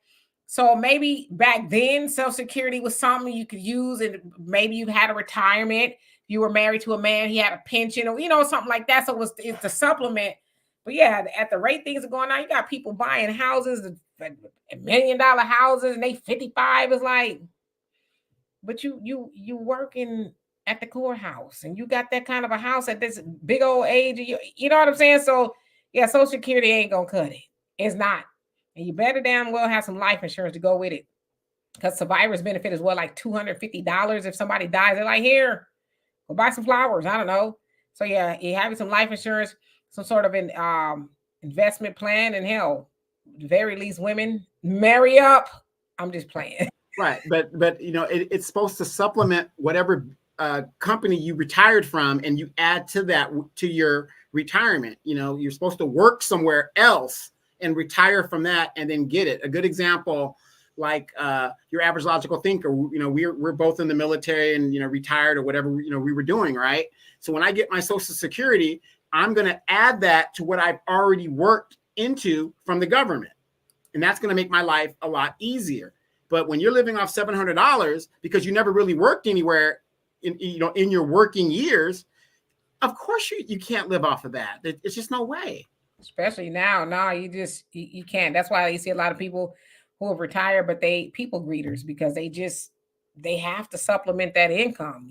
[SPEAKER 1] So maybe back then, Social Security was something you could use, and maybe you had a retirement. You were married to a man, he had a pension, or something like that. So it's the supplement. But yeah, at the rate things are going on, you got people buying houses, $1 million houses, and they 55. Is like, but you working at the courthouse, and you got that kind of a house at this big old age. You know what I'm saying? So yeah, Social Security ain't gonna cut it. It's not. And you better damn well have some life insurance to go with it. Because survivor's benefit is like $250 if somebody dies. They're like, here, go buy some flowers. I don't know. So yeah, you having some life insurance, some sort of an investment plan, and hell, at the very least, women marry up. I'm just playing.
[SPEAKER 2] Right, but it's supposed to supplement whatever company you retired from, and you add to that to your retirement. You're supposed to work somewhere else and retire from that, and then get it. A good example, like your average logical thinker. We're both in the military and retired or whatever we were doing, right? So when I get my Social Security, I'm going to add that to what I've already worked into from the government, and that's going to make my life a lot easier. But when you're living off $700 because you never really worked anywhere in your working years, of course you can't live off of that. It's just no way.
[SPEAKER 1] Especially now. No, you can't. That's why you see a lot of people who have retired, but they people greeters, because they have to supplement that income,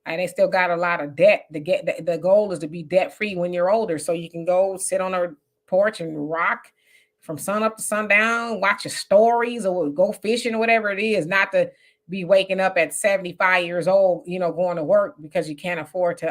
[SPEAKER 1] and they still got a lot of debt. The goal is to be debt free when you're older, so you can go sit on a porch and rock from sun up to sundown, watch your stories, or go fishing or whatever it is, not to be waking up at 75 years old, going to work because you can't afford to,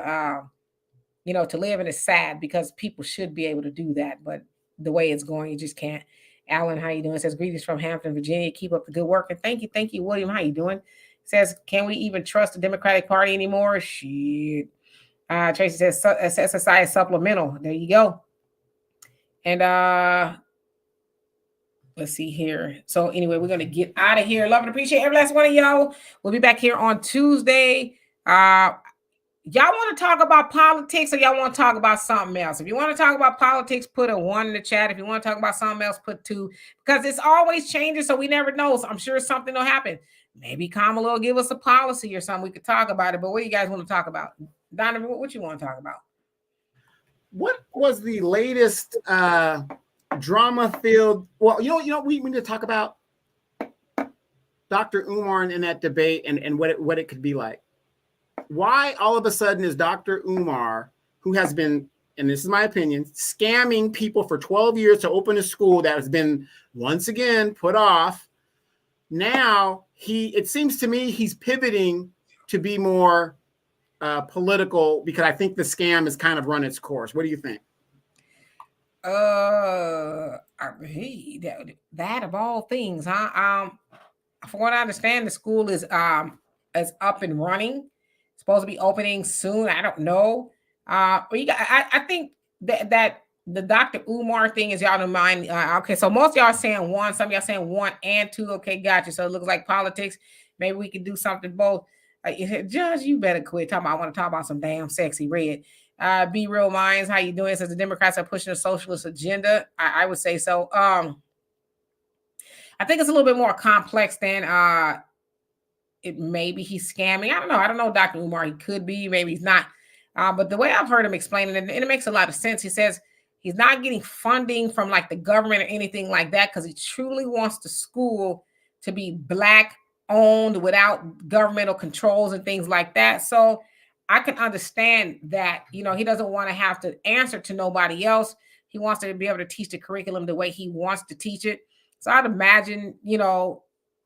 [SPEAKER 1] to live. And it's sad because people should be able to do that. But the way it's going, you just can't. Alan, how you doing? It says, greetings from Hampton, Virginia. Keep up the good work. And thank you, William. How you doing? It says, can we even trust the Democratic Party anymore? Shit. Tracy says, SSI is supplemental. There you go. And let's see here. So anyway, we're going to get out of here. Love and appreciate every last one of y'all. We'll be back here on Tuesday. Y'all want to talk about politics or y'all want to talk about something else? If you want to talk about politics, put a 1 in the chat. If you want to talk about something else, put 2, because it's always changing. So we never know. So I'm sure something will happen. Maybe Kamala will give us a policy or something. We could talk about it. But what do you guys want to talk about? Donovan, what you want to talk about?
[SPEAKER 2] What was the latest drama-filled? Well, we need to talk about Dr. Umar in that debate and what it could be like. Why all of a sudden is Dr. Umar, who has been, and this is my opinion, scamming people for 12 years to open a school that has been once again put off? Now it seems to me he's pivoting to be more political, because I think the scam has kind of run its course. What do you think?
[SPEAKER 1] That of all things, huh? From what I understand, the school is up and running. It's supposed to be opening soon. I don't know. I think that the Dr. Umar thing is, y'all don't mind. Okay, so most of y'all are saying 1, some of y'all saying 1 and 2. Okay, gotcha. So it looks like politics. Maybe we could do something both. Judge, you better quit talking about, I want to talk about some damn sexy red. Be Real Minds, how you doing? It says the Democrats are pushing a socialist agenda. I would say so. I think it's a little bit more complex than maybe he's scamming. I don't know, Dr. Umar. He could be, maybe he's not. But the way I've heard him explain it, and it makes a lot of sense. He says he's not getting funding from like the government or anything like that because he truly wants the school to be Black owned without governmental controls and things like that. So I can understand that, he doesn't want to have to answer to nobody else. He wants to be able to teach the curriculum the way he wants to teach it. So I'd imagine,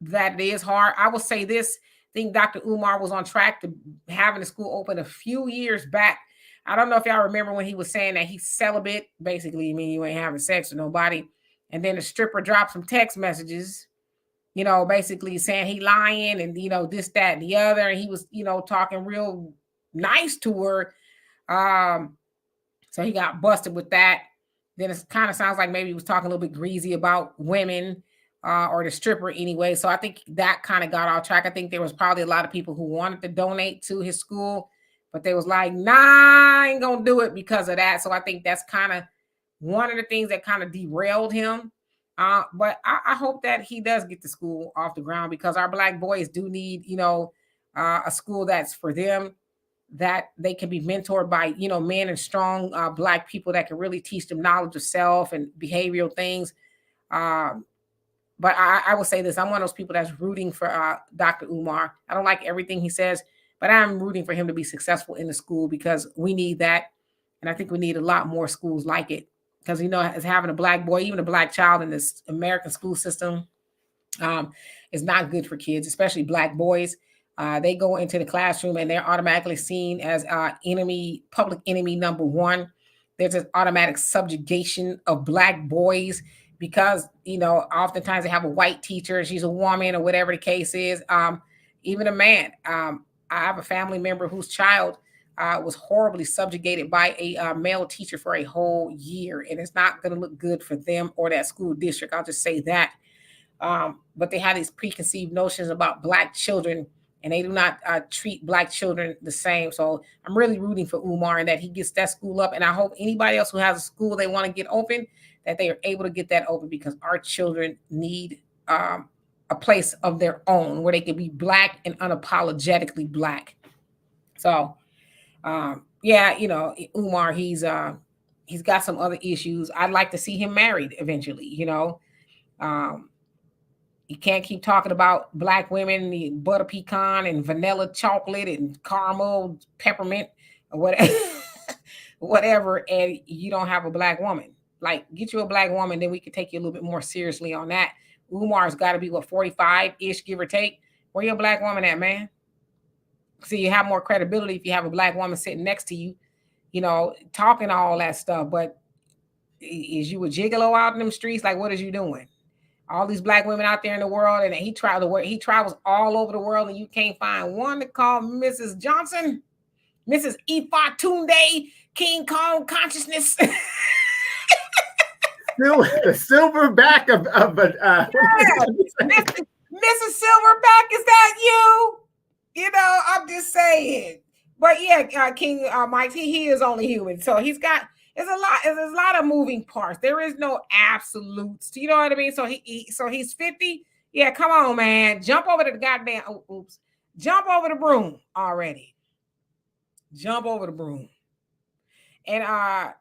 [SPEAKER 1] that it is hard. I will say this. I think Dr. Umar was on track to having the school open a few years back. I don't know if y'all remember when he was saying that he's celibate. Basically, you ain't having sex with nobody. And then the stripper dropped some text messages, basically saying he lying and, this, that, and the other. And he was, talking real nice to her. So he got busted with that. Then it kind of sounds like maybe he was talking a little bit greasy about women. Or the stripper anyway. So I think that kind of got off track. I think there was probably a lot of people who wanted to donate to his school, but they was like, nah, I ain't going to do it because of that. So I think that's kind of one of the things that kind of derailed him. But I hope that he does get the school off the ground, because our Black boys do need, a school that's for them, that they can be mentored by, men and strong Black people that can really teach them knowledge of self and behavioral things. But I will say this. I'm one of those people that's rooting for Dr. Umar. I don't like everything he says, but I'm rooting for him to be successful in the school, because we need that. And I think we need a lot more schools like it, because, as having a Black boy, even a Black child in this American school system is not good for kids, especially Black boys. They go into the classroom and they're automatically seen as public enemy number 1. There's an automatic subjugation of Black boys, because, oftentimes they have a white teacher, she's a woman or whatever the case is, even a man. I have a family member whose child was horribly subjugated by a male teacher for a whole year, and it's not going to look good for them or that school district. I'll just say that. But they have these preconceived notions about Black children, and they do not treat Black children the same. So I'm really rooting for Umar and that he gets that school up. And I hope anybody else who has a school they want to get open, that they are able to get that open, because our children need a place of their own where they can be Black and unapologetically Black. So, Umar, he's got some other issues. I'd like to see him married eventually. You can't keep talking about Black women, the butter pecan and vanilla chocolate and caramel peppermint or whatever, and you don't have a Black woman. Like, get you a Black woman, then we could take you a little bit more seriously on that. Umar's got to be 45-ish, give or take. Where your black woman at, man? See, you have more credibility if you have a black woman sitting next to you, you know, talking all that stuff. But is you a gigolo out in them streets? Like, what is you doing? All these black women out there in the world, and he travels all over the world, and you can't find one to call Mrs. Johnson, Mrs. Ifa Tunde, King Kong consciousness.
[SPEAKER 2] The silverback of
[SPEAKER 1] Mrs. Silverback, is that you? You know, I'm just saying. But yeah, King Mike, he is only human, so he's got. There's a lot of moving parts. There is no absolutes. You know what I mean? So he's 50. Yeah, come on, man. Jump over the goddamn jump over the broom already. Jump over the broom. And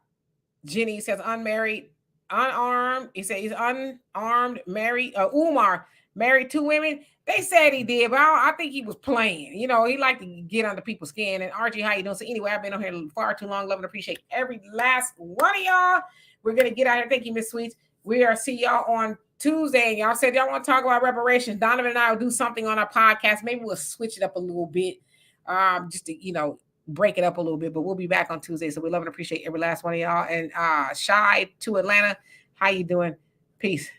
[SPEAKER 1] Jenny says unmarried, unarmed. He said he's unarmed, married. Umar married 2 women. They said he did, but I think he was playing. You know, he liked to get under people's skin. And Archie, how you doing? So anyway, I've been on here far too long. Love and appreciate every last one of y'all. We're going to get out here. Thank you, Miss Sweets. We'll see y'all on Tuesday. And y'all said y'all want to talk about reparations. Donovan and I will do something on our podcast. Maybe we'll switch it up a little bit, just to, you know, break it up a little bit. But we'll be back on Tuesday. So we love and appreciate every last one of y'all. And Shy to Atlanta, how you doing? Peace.